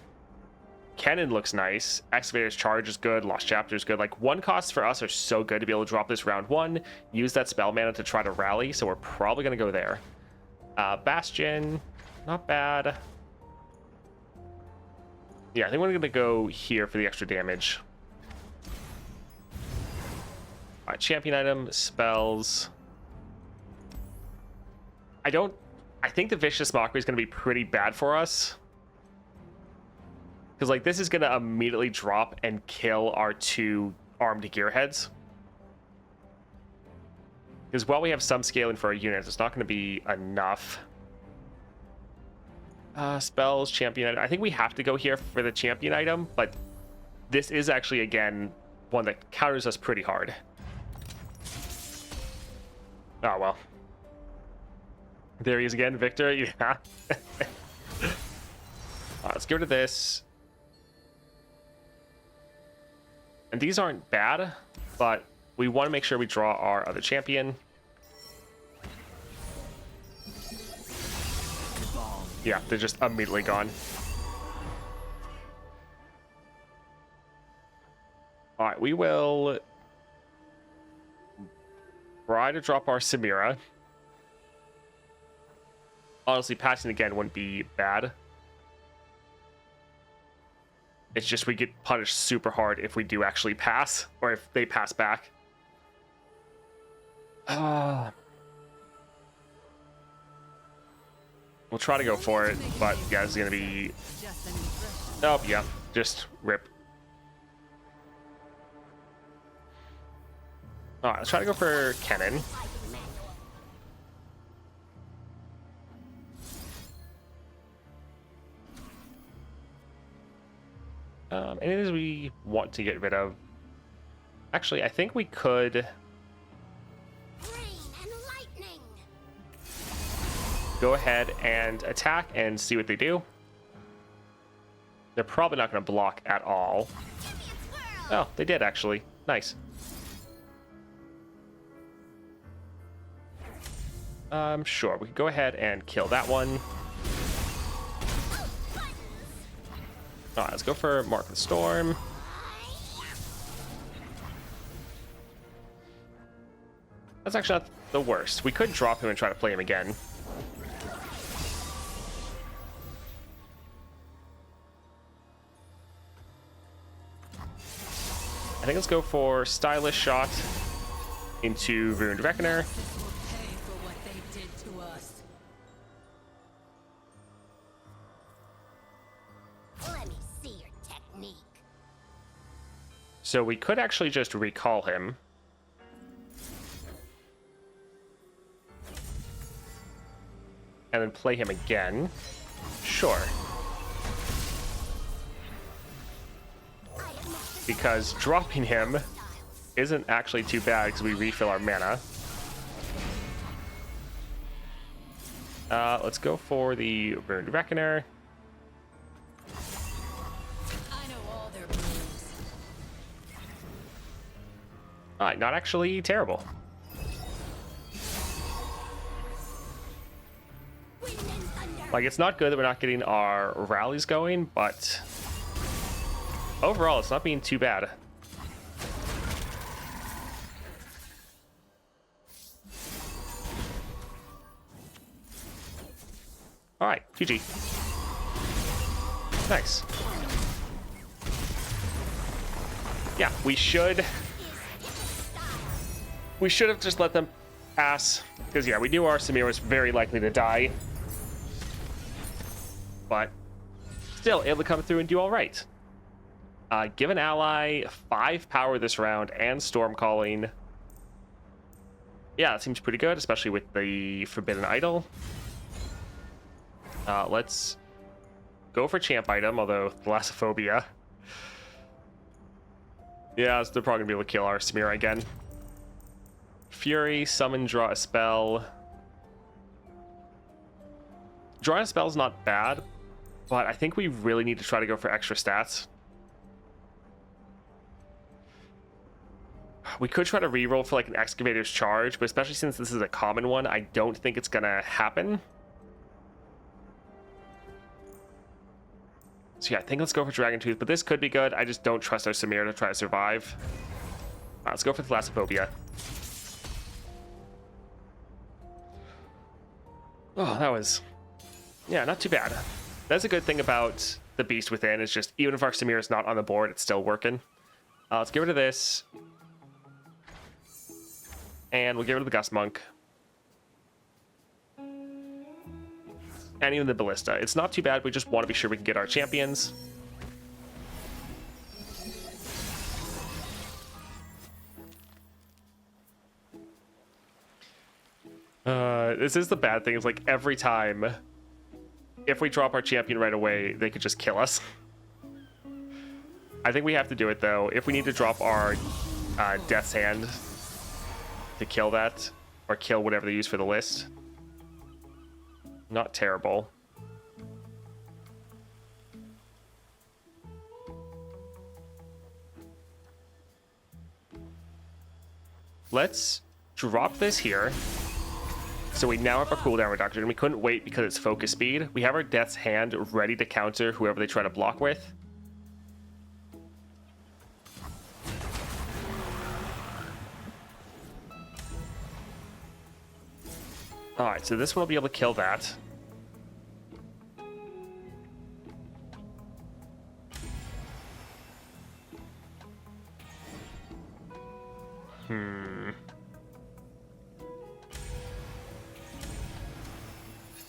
A: Cannon looks nice. Excavator's Charge is good. Lost Chapter is good. Like, 1 costs for us are so good to be able to drop this round 1. Use that spell mana to try to rally, so we're probably going to go there. Bastion, not bad. Yeah, I think we're going to go here for the extra damage. All right, champion item, spells. I think the Vicious Mockery is going to be pretty bad for us. Because, like, this is going to immediately drop and kill our 2 armed gearheads. Because while we have some scaling for our units, it's not going to be enough. Spells, champion item. I think we have to go here for the champion item, but this is actually, again, one that counters us pretty hard. Oh, well. There he is again, Victor. Yeah. Let's get rid of this. And these aren't bad, but we want to make sure we draw our other champion. Yeah, they're just immediately gone. All right, we will try to drop our Samira. Honestly, passing again wouldn't be bad. It's just we get punished super hard if we do actually pass, or if they pass back. We'll try to go for it, but yeah, it's gonna be...
B: Just an impression.
A: Oh, yeah, just rip. Alright, let's try to go for Kennen. Anything we want to get rid of? Actually, I think we could...
D: Rain and lightning.
A: go ahead and attack and see what they do. They're probably not going to block at all.
D: Give me a twirl.
A: Oh, they did actually. Nice. Sure, we could go ahead and kill that one. Alright, let's go for Mark of the Storm. That's actually not the worst. We could drop him and try to play him again. I think let's go for Stylish Shot into Ruined Reckoner.
B: This will pay for what they did to us.
D: Let me see your technique.
A: So we could actually just recall him. And then play him again. Sure. Because dropping him isn't actually too bad because we refill our mana. Let's go for the Ruined Reckoner.
B: I know all their moves.
A: Alright, not actually terrible.
D: Wind and thunder.
A: Like, it's not good that we're not getting our rallies going, but overall, it's not being too bad. Alright, GG. Nice. Yeah, we should have just let them pass. Because, yeah, we knew our Samira was very likely to die. But still able to come through and do all right. Give an ally 5 power this round and Storm Calling. Yeah, that seems pretty good, especially with the Forbidden Idol. Let's go for Champ Item, although Thalassophobia. Yeah, so they're probably going to be able to kill our Samira again. Fury, Summon, Draw a Spell. Drawing a Spell is not bad, but I think we really need to try to go for extra stats. We could try to reroll for like an Excavator's Charge, but especially since this is a common one, I don't think it's gonna happen. So yeah, I think let's go for Dragon Tooth, but this could be good. I just don't trust our Samira to try to survive. Let's go for Thalassophobia. Oh, that was... yeah, not too bad. That's a good thing about the Beast Within, is just even if our Samira is not on the board, it's still working. Let's get rid of this. And we'll get rid of the Gust Monk. And even the Ballista. It's not too bad, we just want to be sure we can get our champions. This is the bad thing, is like every time, if we drop our champion right away, they could just kill us. I think we have to do it though. If we need to drop our Death's Hand to kill that, or kill whatever they use for the list. Not terrible. Let's drop this here. So we now have a cooldown reduction. We couldn't wait because it's focus speed. We have our Death's Hand ready to counter whoever they try to block with. Alright, so this one will be able to kill that.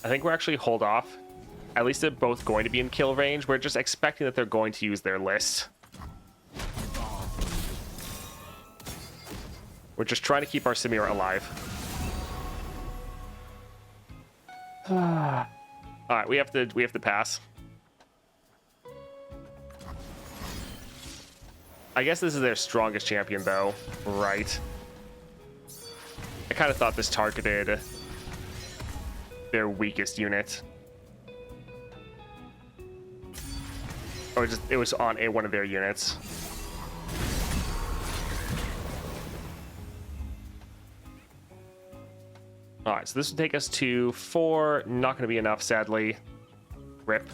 A: I think we're actually hold off. At least they're both going to be in kill range. We're just expecting that they're going to use their list. We're just trying to keep our Samira alive. Alright, we have to pass. I guess this is their strongest champion though, right? I kind of thought this targeted their weakest unit. Or just it was on one of their units. Alright, so this will take us to 4. Not going to be enough, sadly. Rip.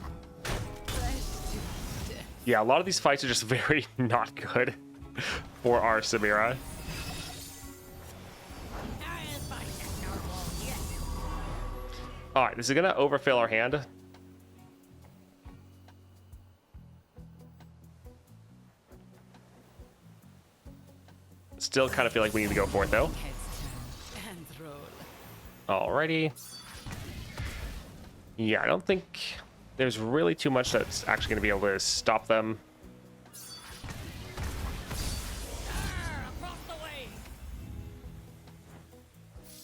A: Yeah, a lot of these fights are just very not good for our Samira. Alright, this is going to overfill our hand. Still kind of feel like we need to go for it, though. Alrighty. Yeah, I don't think there's really too much that's actually going to be able to stop them.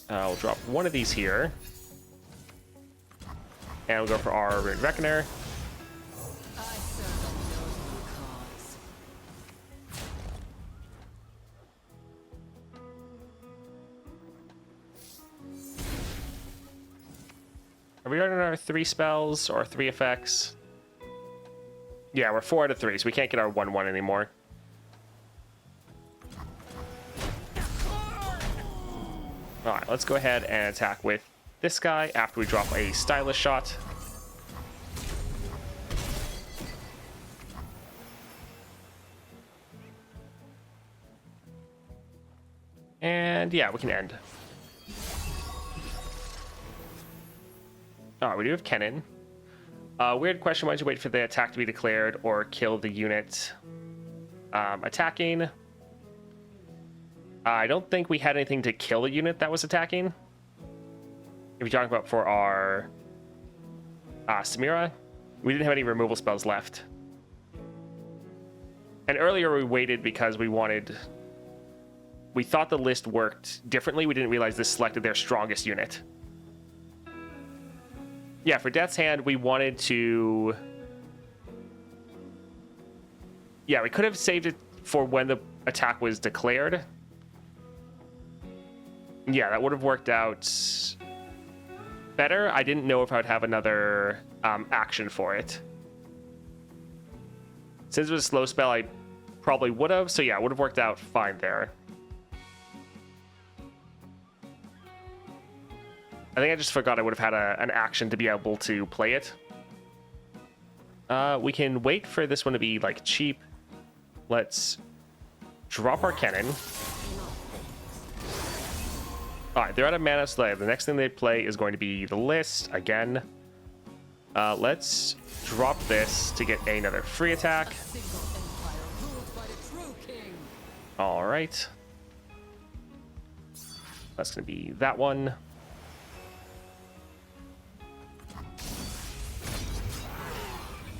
A: We'll drop one of these here. And we'll go for our Rune Reckoner. Are we running our 3 spells or 3 effects? Yeah, we're 4 out of 3, so we can't get our 1/1 anymore. Alright, let's go ahead and attack with this guy after we drop a Stylus shot. And yeah, we can end. Alright, we do have Kennen. Weird question, why did you wait for the attack to be declared or kill the unit attacking? I don't think we had anything to kill the unit that was attacking. If you're talking about for our Samira, we didn't have any removal spells left. And earlier we waited because we thought the list worked differently. We didn't realize this selected their strongest unit. Yeah, for Death's Hand, we wanted to... Yeah, we could have saved it for when the attack was declared. Yeah, that would have worked out better. I didn't know if I would have another action for it. Since it was a slow spell, I probably would have. So yeah, it would have worked out fine there. I think I just forgot I would have had an action to be able to play it. We can wait for this one to be like cheap. Let's drop our Kennen. Alright, they're out of Mana Slave. The next thing they play is going to be the list again. Let's drop this to get another free attack. Alright. That's going to be that one.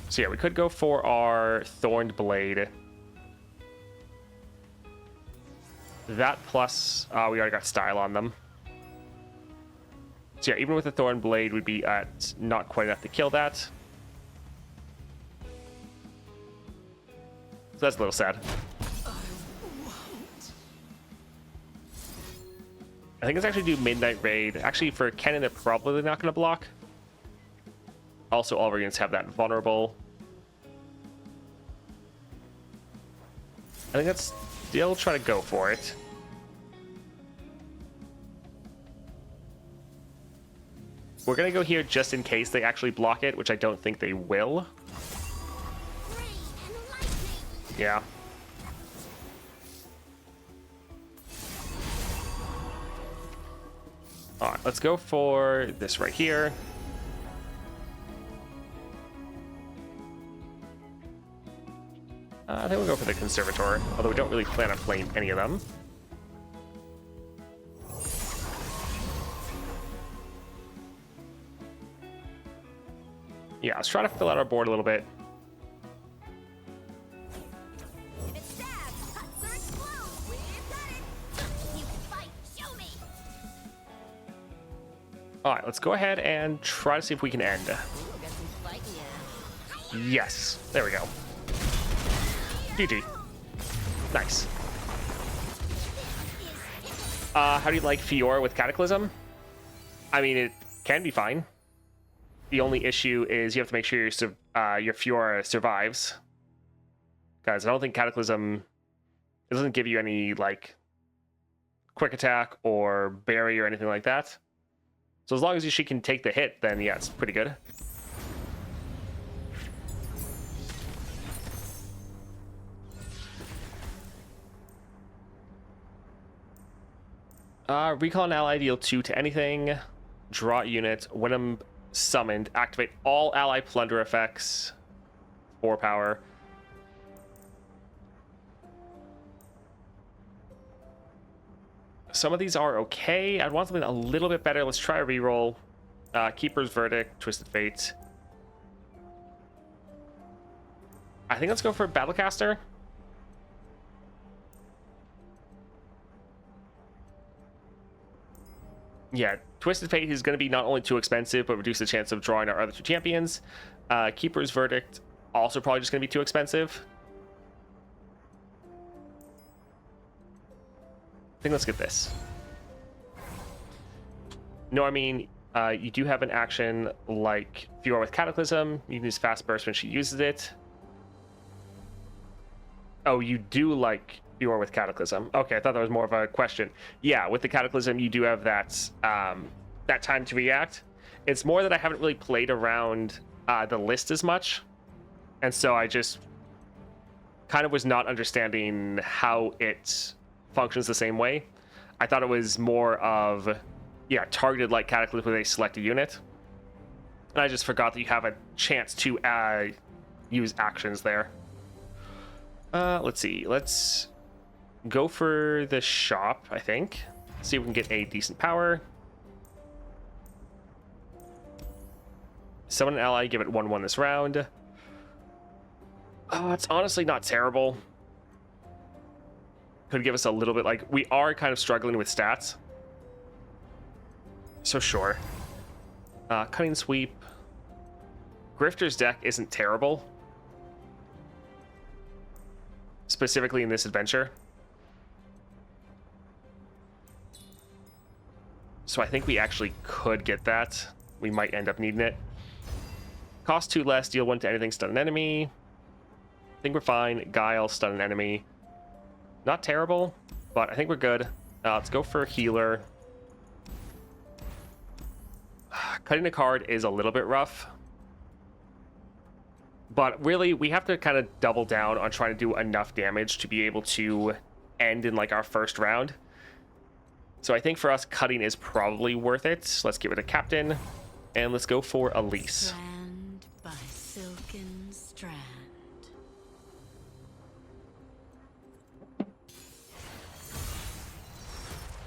A: So yeah, we could go for our Thorned Blade. That plus, we already got Style on them. So yeah, even with the Thorn Blade, we'd be at not quite enough to kill that. So that's a little sad. I think it's actually do Midnight Raid. Actually, for Kennen, they're probably not going to block. Also, all of our units have that vulnerable. I think let's still try to go for it. We're going to go here just in case they actually block it, which I don't think they will. Yeah. All right, let's go for this right here. I think we'll go for the Conservator, although we don't really plan on playing any of them. Yeah, let's try to fill out our board a little bit.
D: If it stabs, cuts or explodes, we've got it. You can fight, show me.
A: All right, let's go ahead and try to see if we can end.
B: Ooh, got some fight now.
A: Yes, there we go. GG. Nice. How do you like Fiora with Cataclysm? I mean, it can be fine. The only issue is you have to make sure your Fiora survives. Guys, I don't think Cataclysm... It doesn't give you any, like, quick attack or berry or anything like that. So as long as she can take the hit, then yeah, it's pretty good. Recall an ally, deal 2 to anything. Draw a unit. When I'm summoned, activate all ally plunder effects. 4 power. Some of these are okay. I'd want something a little bit better. Let's try a reroll. Keeper's Verdict, Twisted Fate. I think let's go for Battlecaster. Yeah, Twisted Fate is going to be not only too expensive, but reduce the chance of drawing our other 2 champions. Keeper's Verdict, also probably just going to be too expensive. I think let's get this. No, I mean, you do have an action like Fiora with Cataclysm. You can use Fast Burst when she uses it. Oh, you do like Fiora with Cataclysm. Okay, I thought that was more of a question. Yeah, with the Cataclysm, you do have that that time to react. It's more that I haven't really played around the list as much, and so I just kind of was not understanding how it functions the same way. I thought it was more of, yeah, targeted like Cataclysm with a selected unit, and I just forgot that you have a chance to use actions there. Let's see. Let's go for the shop, I think. See if we can get a decent power. Summon an ally, give it 1/1 this round. It's honestly not terrible. Could give us a little bit, like, we are kind of struggling with stats. So sure. Cutting Sweep. Grifter's deck isn't terrible. Specifically in this adventure. So I think we actually could get that. We might end up needing it. Cost 2 less, deal 1 to anything, stun an enemy. I think we're fine. Guile, stun an enemy. Not terrible, but I think we're good. Let's go for healer. Cutting a card is a little bit rough. But really, we have to kind of double down on trying to do enough damage to be able to end in, like, our first round. So I think for us, cutting is probably worth it. Let's get rid of Captain, and let's go for Elise.
B: Strand by silken strand.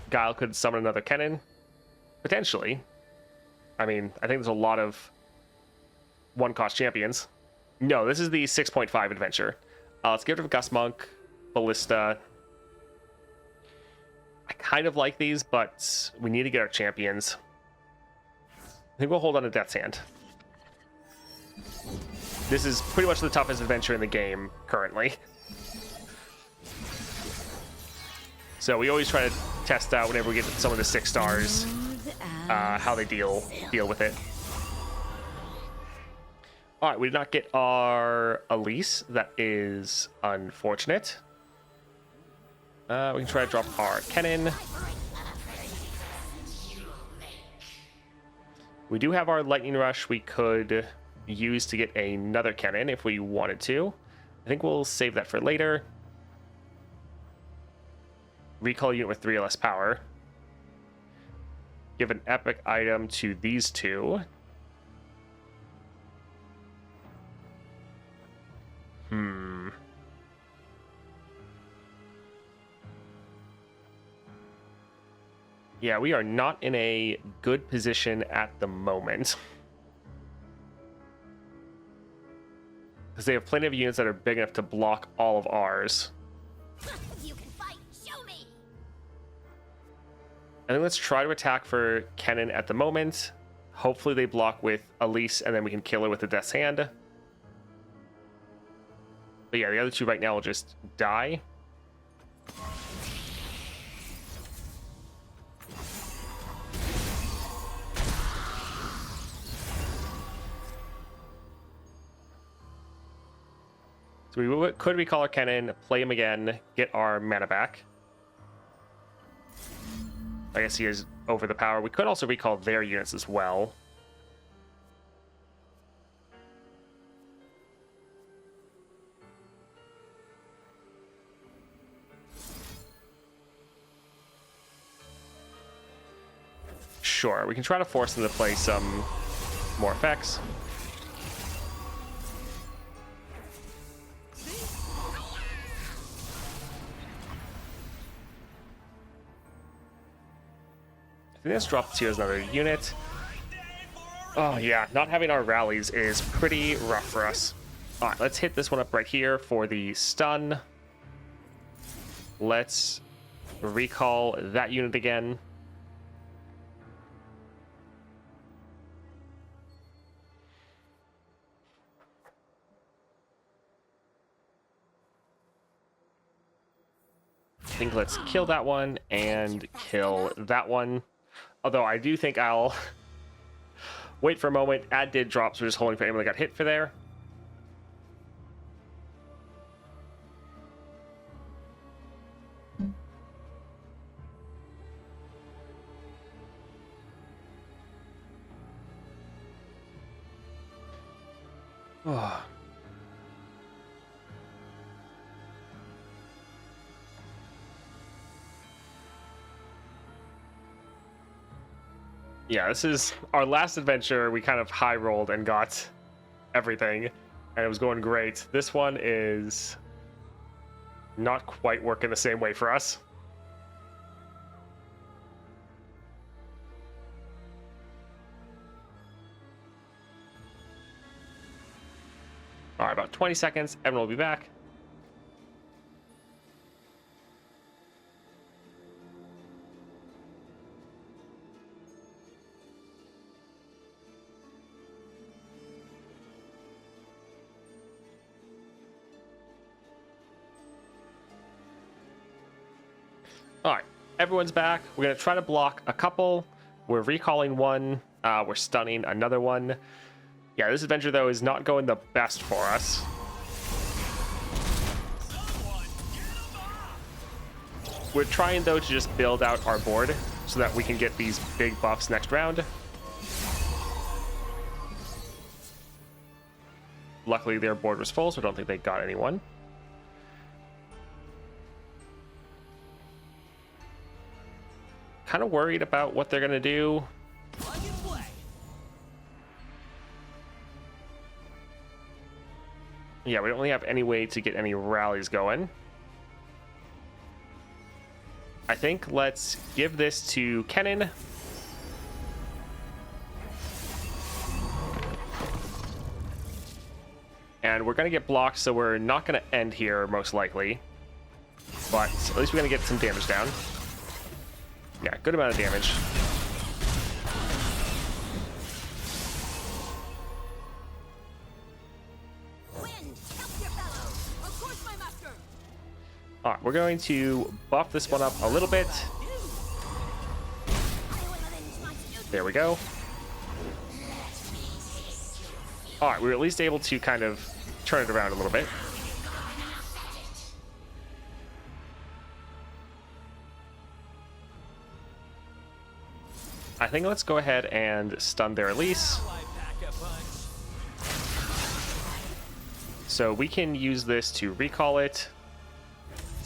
A: Guile could summon another cannon. Potentially. I mean, I think there's a lot of one-cost champions. No, this is the 6.5 adventure. Let's get rid of Gus Monk, Ballista. I kind of like these, but we need to get our champions. I think we'll hold on to Death's Hand. This is pretty much the toughest adventure in the game currently. So we always try to test out whenever we get some of the 6 stars, how they deal with it. All right, we did not get our Elise. That is unfortunate. We can try to drop our Kennen. We do have our lightning rush we could use to get another cannon if we wanted to. I think we'll save that for later. Recall unit with 3 or less power. Give an epic item to these two. Yeah, we are not in a good position at the moment. Because they have plenty of units that are big enough to block all of ours.
D: You can fight. Show me.
A: I think let's try to attack for Kennen at the moment. Hopefully they block with Elise and then we can kill her with the Death's Hand. But yeah, the other two right now will just die. So we could recall our Kennen, play him again, get our mana back. I guess he is over the power. We could also recall their units as well. Sure, we can try to force them to play some more effects. I think this drops here as another unit. Oh yeah, not having our rallies is pretty rough for us. All right, let's hit this one up right here for the stun. Let's recall that unit again. I think let's kill that one and kill that one. Although I do think I'll wait for a moment. Add did drops. We're just holding for anyone that got hit for there. Oh. Yeah, this is our last adventure. We kind of high rolled and got everything, and it was going great. This one is not quite working the same way for us. All right, about 20 seconds. Everyone will be back. All right, everyone's back. We're going to try to block a couple. We're recalling one. We're stunning another one. Yeah, this adventure, though, is not going the best for us. We're trying, though, to just build out our board so that we can get these big buffs next round. Luckily, their board was full, so I don't think they got anyone. Kind of worried about what they're going to do.
E: Plug and play.
A: Yeah, we don't really have any way to get any rallies going. I think let's give this to Kennen. And we're going to get blocked, so we're not going to end here, most likely. But at least we're going to get some damage down. Yeah, good amount of damage.
D: Wind, help your fellow. Of course, my master.
A: All right, we're going to buff this one up a little bit.
D: I will avenge my student.
A: There we go. All right, we were at least able to kind of turn it around a little bit. I think let's go ahead and stun their Elise.
E: Now I pack a punch.
A: So we can use this to recall it.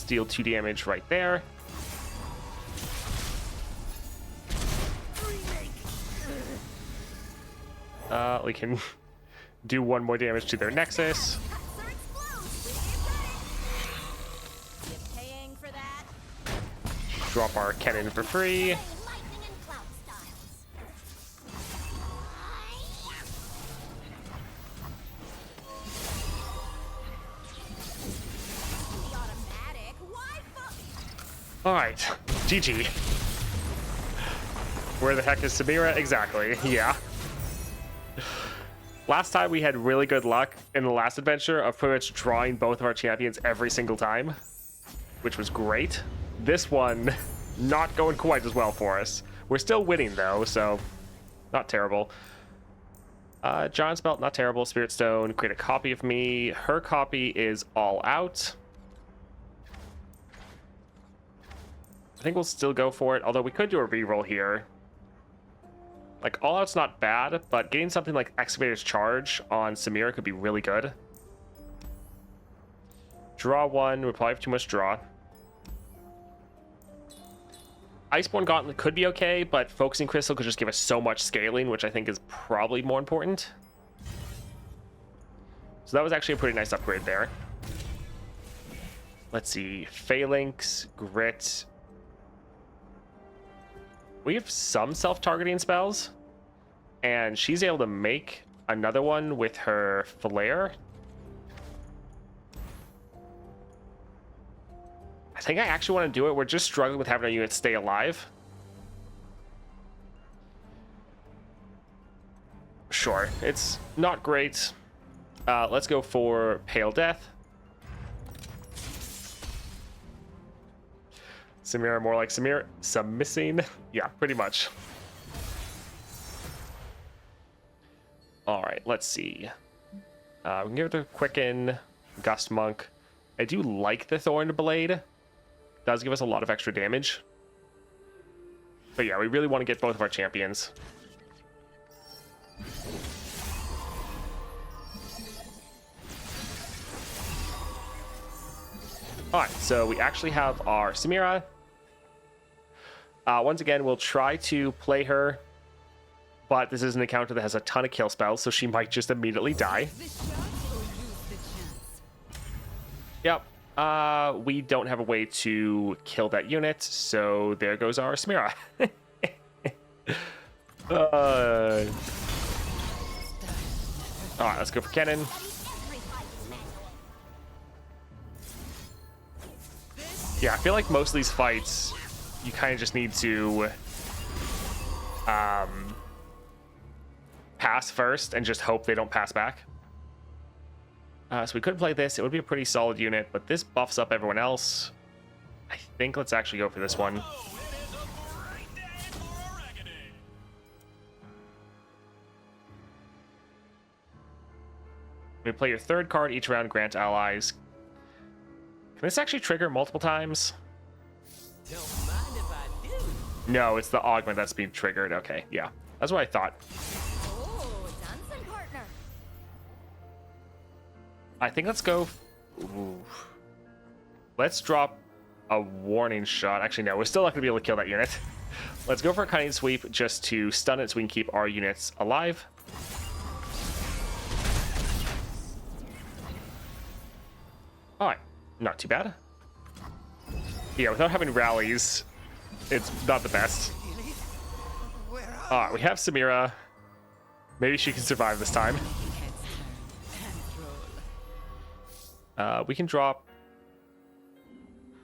A: Deal 2 damage right there. We can do 1 more damage to their Nexus.
D: Cuts or explodes. We've got it. You paying for that?
A: Drop our cannon for free.
D: Lightning and cloud styles. The automatic. Why
A: All right, GG. Where the heck is Samira? Exactly, yeah. Last time we had really good luck in the last adventure of pretty much drawing both of our champions every single time, which was great. This one, not going quite as well for us. We're still winning though, so not terrible. John's Belt, not terrible. Spirit Stone, create a copy of me. Her copy is all out. I think we'll still go for it, although we could do a reroll here. Like, all out's not bad, but getting something like Excavator's Charge on Samira could be really good. Draw 1, we probably have too much draw. Iceborne Gauntlet could be okay, but Focusing Crystal could just give us so much scaling, which I think is probably more important. So that was actually a pretty nice upgrade there. Let's see, Phalanx, Grit. We have some self-targeting spells, and she's able to make another one with her Flare. I think I actually want to do it. We're just struggling with having our units stay alive. Sure, it's not great. Let's go for Pale Death. Samira, more like Samira, submissing. Yeah, pretty much. All right, let's see. We can give it a Quicken, Gust Monk. I do like the Thorn Blade. Does give us a lot of extra damage. But yeah, we really want to get both of our champions. All right, so we actually have our Samira. Once again, we'll try to play her, but this is an encounter that has a ton of kill spells, so she might just immediately die.
B: The shot or lose the chance?
A: Yep. We don't have a way to kill that unit, so there goes our Samira. All right, let's go for cannon. Yeah, I feel like most of these fights, you kind of just need to pass first and just hope they don't pass back. So we could play this. It would be a pretty solid unit, but this buffs up everyone else. I think let's actually go for this one. We play your third card each round, grant allies. Can this actually trigger multiple times?
E: Don't mind if I do.
A: No, it's the augment that's being triggered. Okay, yeah. That's what I thought.
D: Oh, dancing partner.
A: I think let's go... Ooh. Let's drop a warning shot. Actually, no, we're still not going to be able to kill that unit. Let's go for a cutting sweep just to stun it so we can keep our units alive. Alright, not too bad. Yeah, without having rallies, it's not the best. Alright, we have Samira. Maybe she can survive this time. We can drop...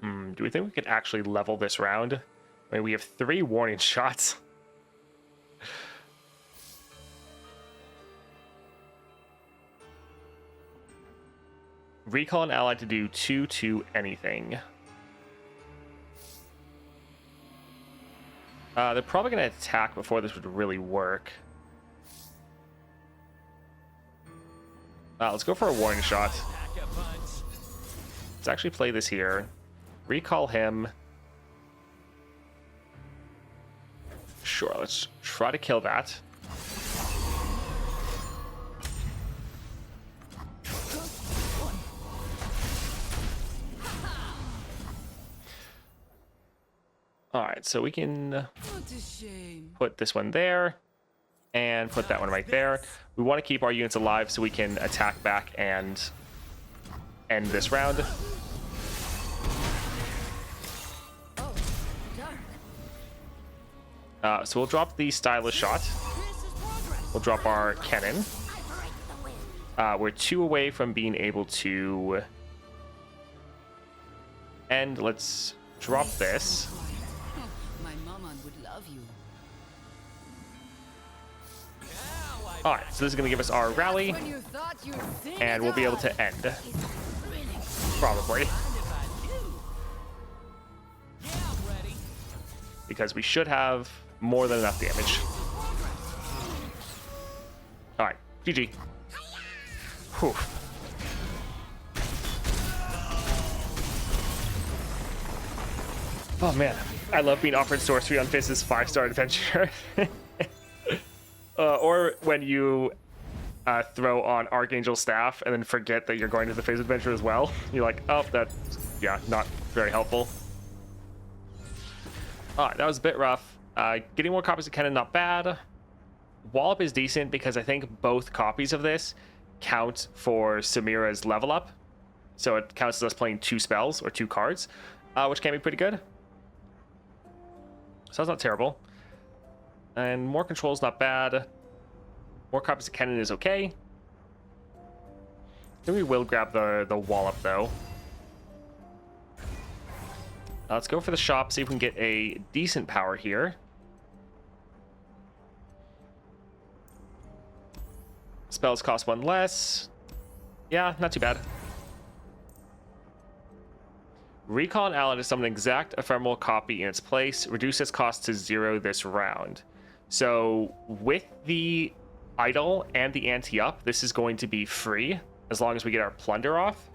A: do we think we can actually level this round? I mean, we have 3 warning shots. Recall an ally to do 2 to anything. They're probably going to attack before this would really work. Let's go for a warning shot.
E: Pack a punch.
A: Let's actually play this here. Recall him. Sure, let's try to kill that. Alright, so we can
B: What a shame.
A: put this one there and put that one right there. We want to keep our units alive so we can attack back and end this round.
B: Oh, darn.
A: So we'll drop the Stylus Shot.
B: This is progress.
A: We'll drop our Cannon. We're 2 away from being able to end. Let's drop this.
B: My mama would love you.
A: Alright, so this is going to give us our rally,
B: When you thought you'd sing
A: and
B: it
A: we'll be able
B: all.
A: to end. Probably.
E: Mind if I do? Yeah, I'm ready.
A: Because we should have more than enough damage. Alright, GG. Whew. Oh man, I love being offered sorcery on Fizz's 5-star adventure. Or when you throw on Archangel Staff and then forget that you're going to the Fizz adventure as well. You're like, oh, that's, yeah, not very helpful. Alright, that was a bit rough. Getting more copies of Cannon, not bad. Wallop is decent because I think both copies of this count for Samira's level up. So it counts as us playing 2 spells or 2 cards, which can be pretty good. So that's not terrible. And more controls, not bad. More copies of Cannon is okay. I think we will grab the Wallop though. Let's go for the shop, see if we can get a decent power here. Spells cost 1 less. Yeah, not too bad. Recall an ally to summon an exact ephemeral copy in its place. Reduce its cost to 0 this round. So with the idol and the anti-up, this is going to be free as long as we get our plunder off.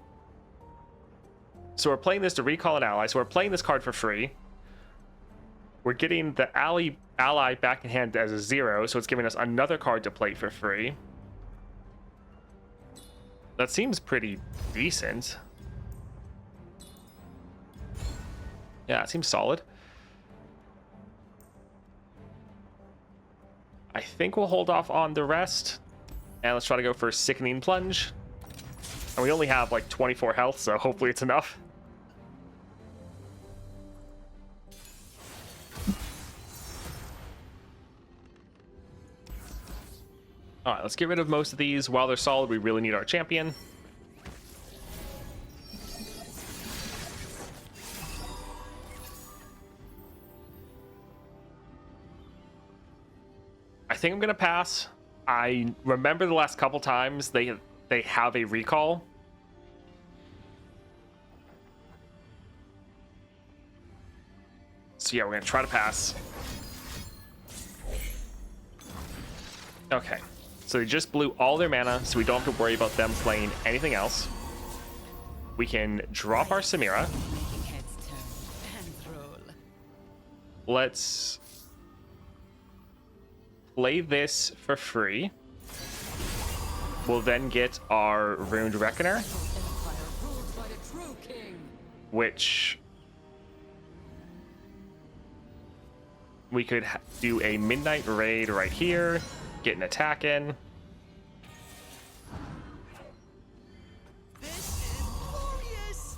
A: So we're playing this to recall an ally. So we're playing this card for free. We're getting the ally back in hand as a 0, so it's giving us another card to play for free. That seems pretty decent. Yeah, it seems solid. I think we'll hold off on the rest. And let's try to go for Sickening Plunge. And we only have like 24 health, so hopefully it's enough. Alright, let's get rid of most of these. While they're solid, we really need our champion. I think I'm gonna pass. I remember the last couple times they have a recall. So yeah, we're gonna try to pass. Okay, so they just blew all their mana, so we don't have to worry about them playing anything else. We can drop our Samira.
B: Making heads turn and roll.
A: Let's play this for free. We'll then get our Ruined Reckoner,
B: Empire ruled by the true king.
A: which we could do a Midnight Raid right here, get an attack in.
E: This is glorious.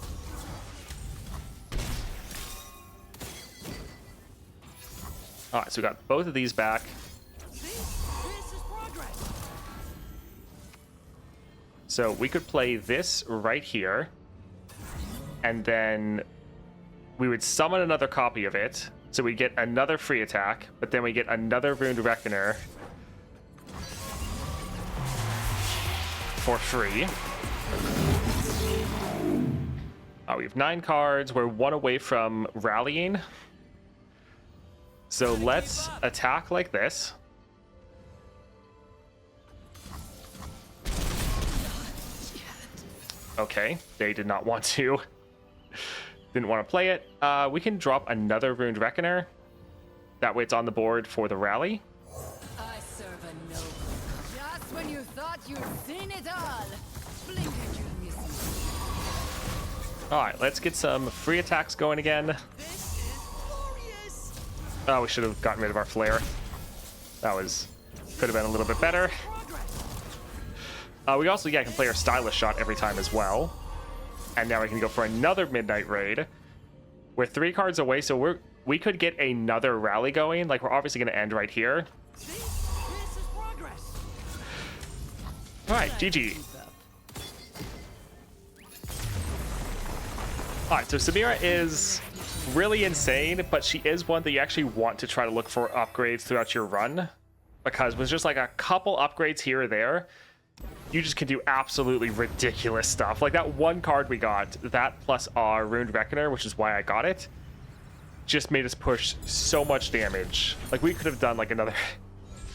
A: Alright, so we got both of these back.
E: This is progress.
A: So we could play this right here, and then we would summon another copy of it, so we get another free attack, but then we get another Ruined Reckoner for free. We have 9 cards. We're 1 away from rallying. So let's attack like this. Okay, they did not want to. Didn't want to play it. We can drop another Ruined Reckoner. That way it's on the board for the rally.
B: I serve a noble. Just when you thought you'd seen it all, blink and you miss me.
A: All right, let's get some free attacks going again.
E: This is glorious.
A: Oh, we should have gotten rid of our flare. That could have been a little bit better. We also, can play our stylish shot every time as well. And now we can go for another midnight raid. We're 3 cards away, so we could get another rally going. Like, we're obviously going to end right here.
E: See? This is progress.
A: All right, GG. All right, so Samira is really insane, but she is one that you actually want to try to look for upgrades throughout your run, because with just like a couple upgrades here or there, you just can do absolutely ridiculous stuff. Like that one card we got, that plus our Ruined Reckoner, which is why I got it, just made us push so much damage. Like we could have done like another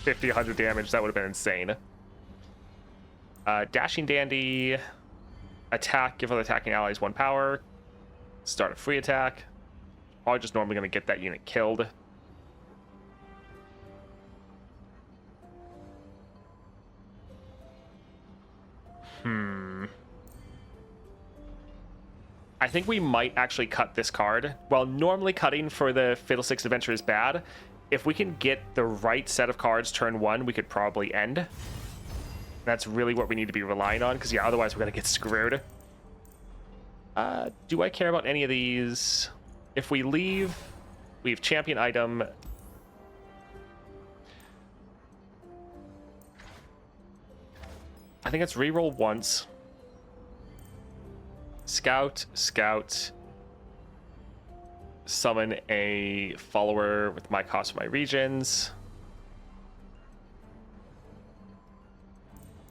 A: 50, 100 damage. That would have been insane. Dashing Dandy, attack, give other attacking allies 1 power, start a free attack. Probably just normally going to get that unit killed. I think we might actually cut this card. While normally cutting for the Fiddlesticks Adventure is bad, if we can get the right set of cards turn 1, we could probably end. That's really what we need to be relying on, because yeah, otherwise we're going to get screwed. Do I care about any of these? If we leave champion item. I think it's reroll once. Scout. Summon a follower with my cost for my regions.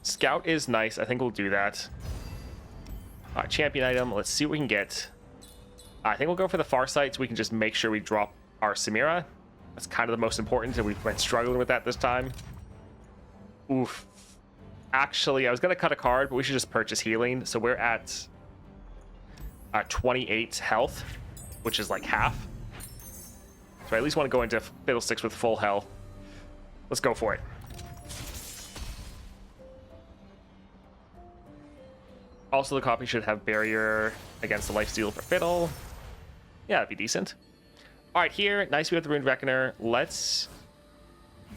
A: Scout is nice. I think we'll do that. Champion item. Let's see what we can get. I think we'll go for the Farsight so we can just make sure we drop our Samira. That's kind of the most important, and we've been struggling with that this time. Oof. Actually, I was going to cut a card, but we should just purchase healing. So we're at 28 health, which is like half. So I at least want to go into Fiddlesticks with full health. Let's go for it. Also, the copy should have barrier against the lifesteal for Fiddle. Yeah, that'd be decent. All right, here, nice we have the Ruined Reckoner. Let's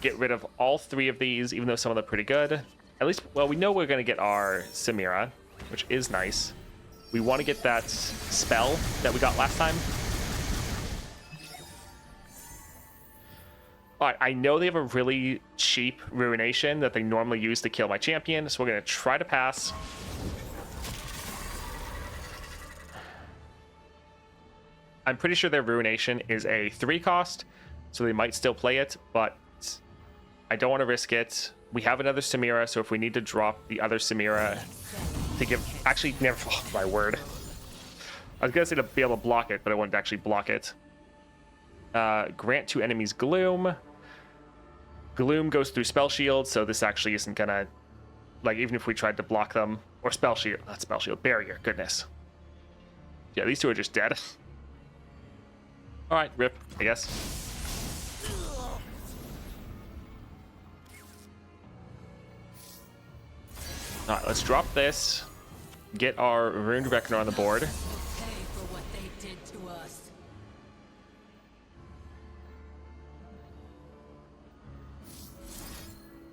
A: get rid of all 3 of these, even though some of them are pretty good. At least, well, we know we're going to get our Samira, which is nice. We want to get that spell that we got last time. All right, I know they have a really cheap Ruination that they normally use to kill my champion, so we're going to try to pass. I'm pretty sure their Ruination is a 3 cost, so they might still play it, but I don't want to risk it. We have another Samira, so if we need to drop the other Samira to give... Actually, never... Oh, my word. I was going to say to be able to block it, but I wanted to actually block it. Grant 2 enemies Gloom. Gloom goes through Spell Shield, so this actually isn't going to... Like, even if we tried to block them... Or Spell Shield. Not Spell Shield. Barrier. Goodness. Yeah, these 2 are just dead. Alright, rip, I guess. Alright, let's drop this. Get our Ruined Reckoner on the board.
B: Pay for what they did to us.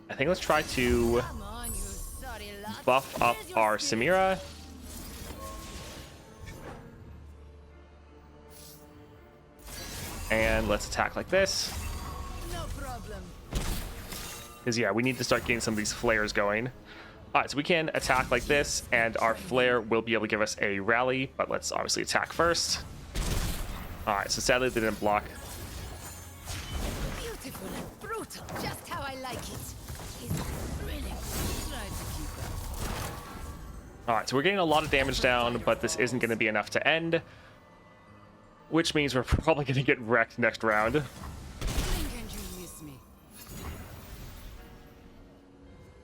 A: I think let's try to
B: Come on, you sorry lot.
A: buff up
B: Here's your
A: our
B: fee.
A: Samira. And let's attack like this.
B: No problem.
A: Because, yeah, we need to start getting some of these flares going. Alright, so we can attack like this, and our flare will be able to give us a rally, but let's obviously attack first. Alright, so sadly they didn't block.
B: Beautiful and brutal, just how I like it. It's thrilling. Try to keep up.
A: Alright, so we're getting a lot of damage down, but this isn't going to be enough to end. Which means we're probably going to get wrecked next round.
B: Blink and you miss me.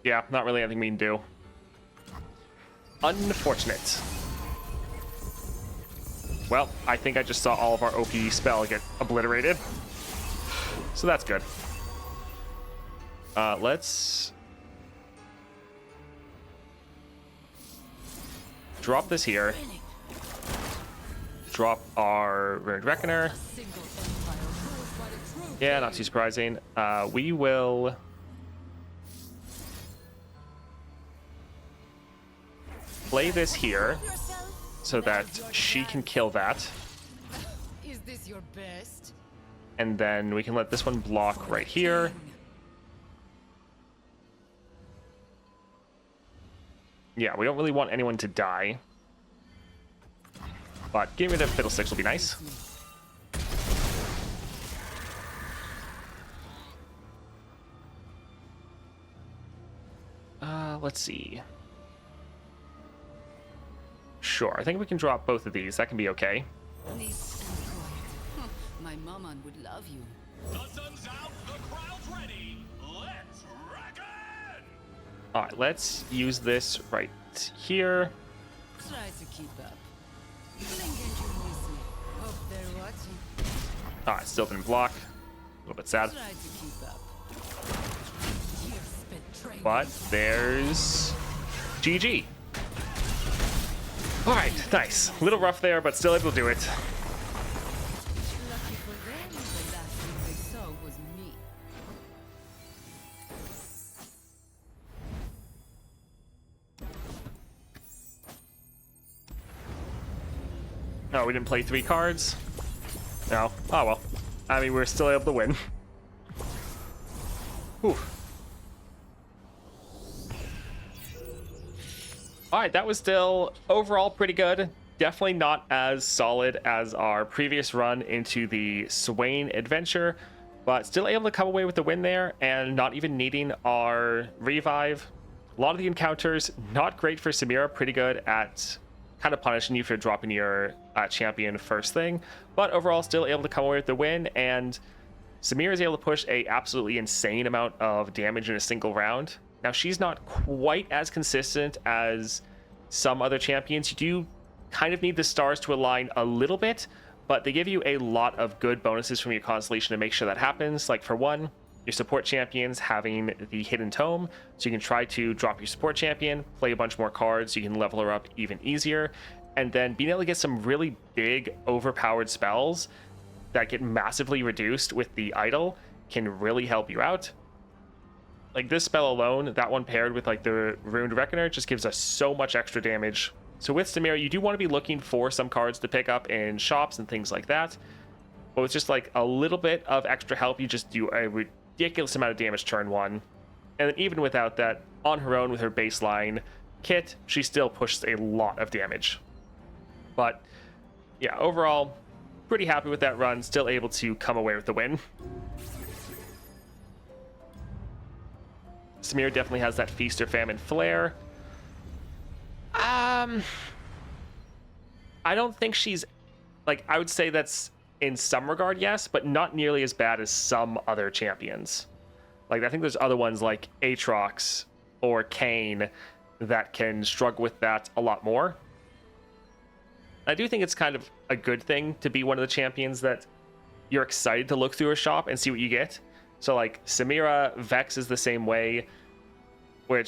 A: Yeah, not really anything we can do. Unfortunate. Well, I think I just saw all of our OP spell get obliterated. So that's good. Let's drop this here. Drop our Ruined Reckoner. Yeah, not too surprising. We will play this here so that she can kill that.
B: Is this your best?
A: And then we can let this one block right here. Yeah, we don't really want anyone to die. But getting rid of Fiddlesticks will be nice. Let's see. Sure, I think we can drop both of these. That can be okay.
B: Neat and quiet. My mama would love you.
E: The sun's out, the crowd's ready. Let's reckon!
A: Alright, let's use this right here.
B: Try to keep up. Blink and you miss me. Hope they're watching.
A: Alright, still didn't block. A little bit sad.
B: Try to keep up. Years betrayed.
A: But there's GG. Alright, nice. A little rough there, but still able to do it.
B: Lucky for them, the last thing they saw was me.
A: No, we didn't play 3 cards. No. Oh well. I mean, we're still able to win. Whew. Alright, that was still overall pretty good. Definitely not as solid as our previous run into the Swain adventure, but still able to come away with the win there and not even needing our revive. A lot of the encounters, not great for Samira, pretty good at kind of punishing you for dropping your champion first thing, but overall still able to come away with the win, and Samira is able to push a absolutely insane amount of damage in a single round. Now, she's not quite as consistent as some other champions. You do kind of need the stars to align a little bit, but they give you a lot of good bonuses from your constellation to make sure that happens. Like, for one, your support champions having the hidden tome, so you can try to drop your support champion, play a bunch more cards, so you can level her up even easier, and then being able to get some really big overpowered spells that get massively reduced with the idol can really help you out. Like this spell alone, that one paired with like the Ruined Reckoner, just gives us so much extra damage. So with Samira, you do want to be looking for some cards to pick up in shops and things like that. But with just like a little bit of extra help, you just do a ridiculous amount of damage turn 1. And then even without that, on her own with her baseline kit, she still pushes a lot of damage. But yeah, overall, pretty happy with that run. Still able to come away with the win. Samira definitely has that feast or famine flair. I don't think she's, like, I would say that's in some regard, yes, but not nearly as bad as some other champions. Like, I think there's other ones like Aatrox or Kayn that can struggle with that a lot more. I do think it's kind of a good thing to be one of the champions that you're excited to look through a shop and see what you get. So like Samira, Vex is the same way, where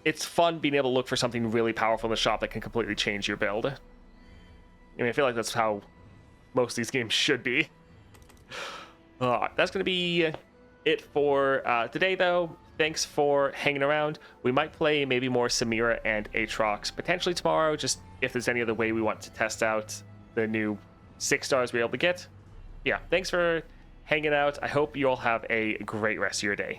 A: it's fun being able to look for something really powerful in the shop that can completely change your build. I mean, I feel like that's how most of these games should be. That's going to be it for today, though. Thanks for hanging around. We might play maybe more Samira and Aatrox potentially tomorrow, just if there's any other way we want to test out the new 6 stars we're able to get. Yeah, thanks for hanging out. I hope you all have a great rest of your day.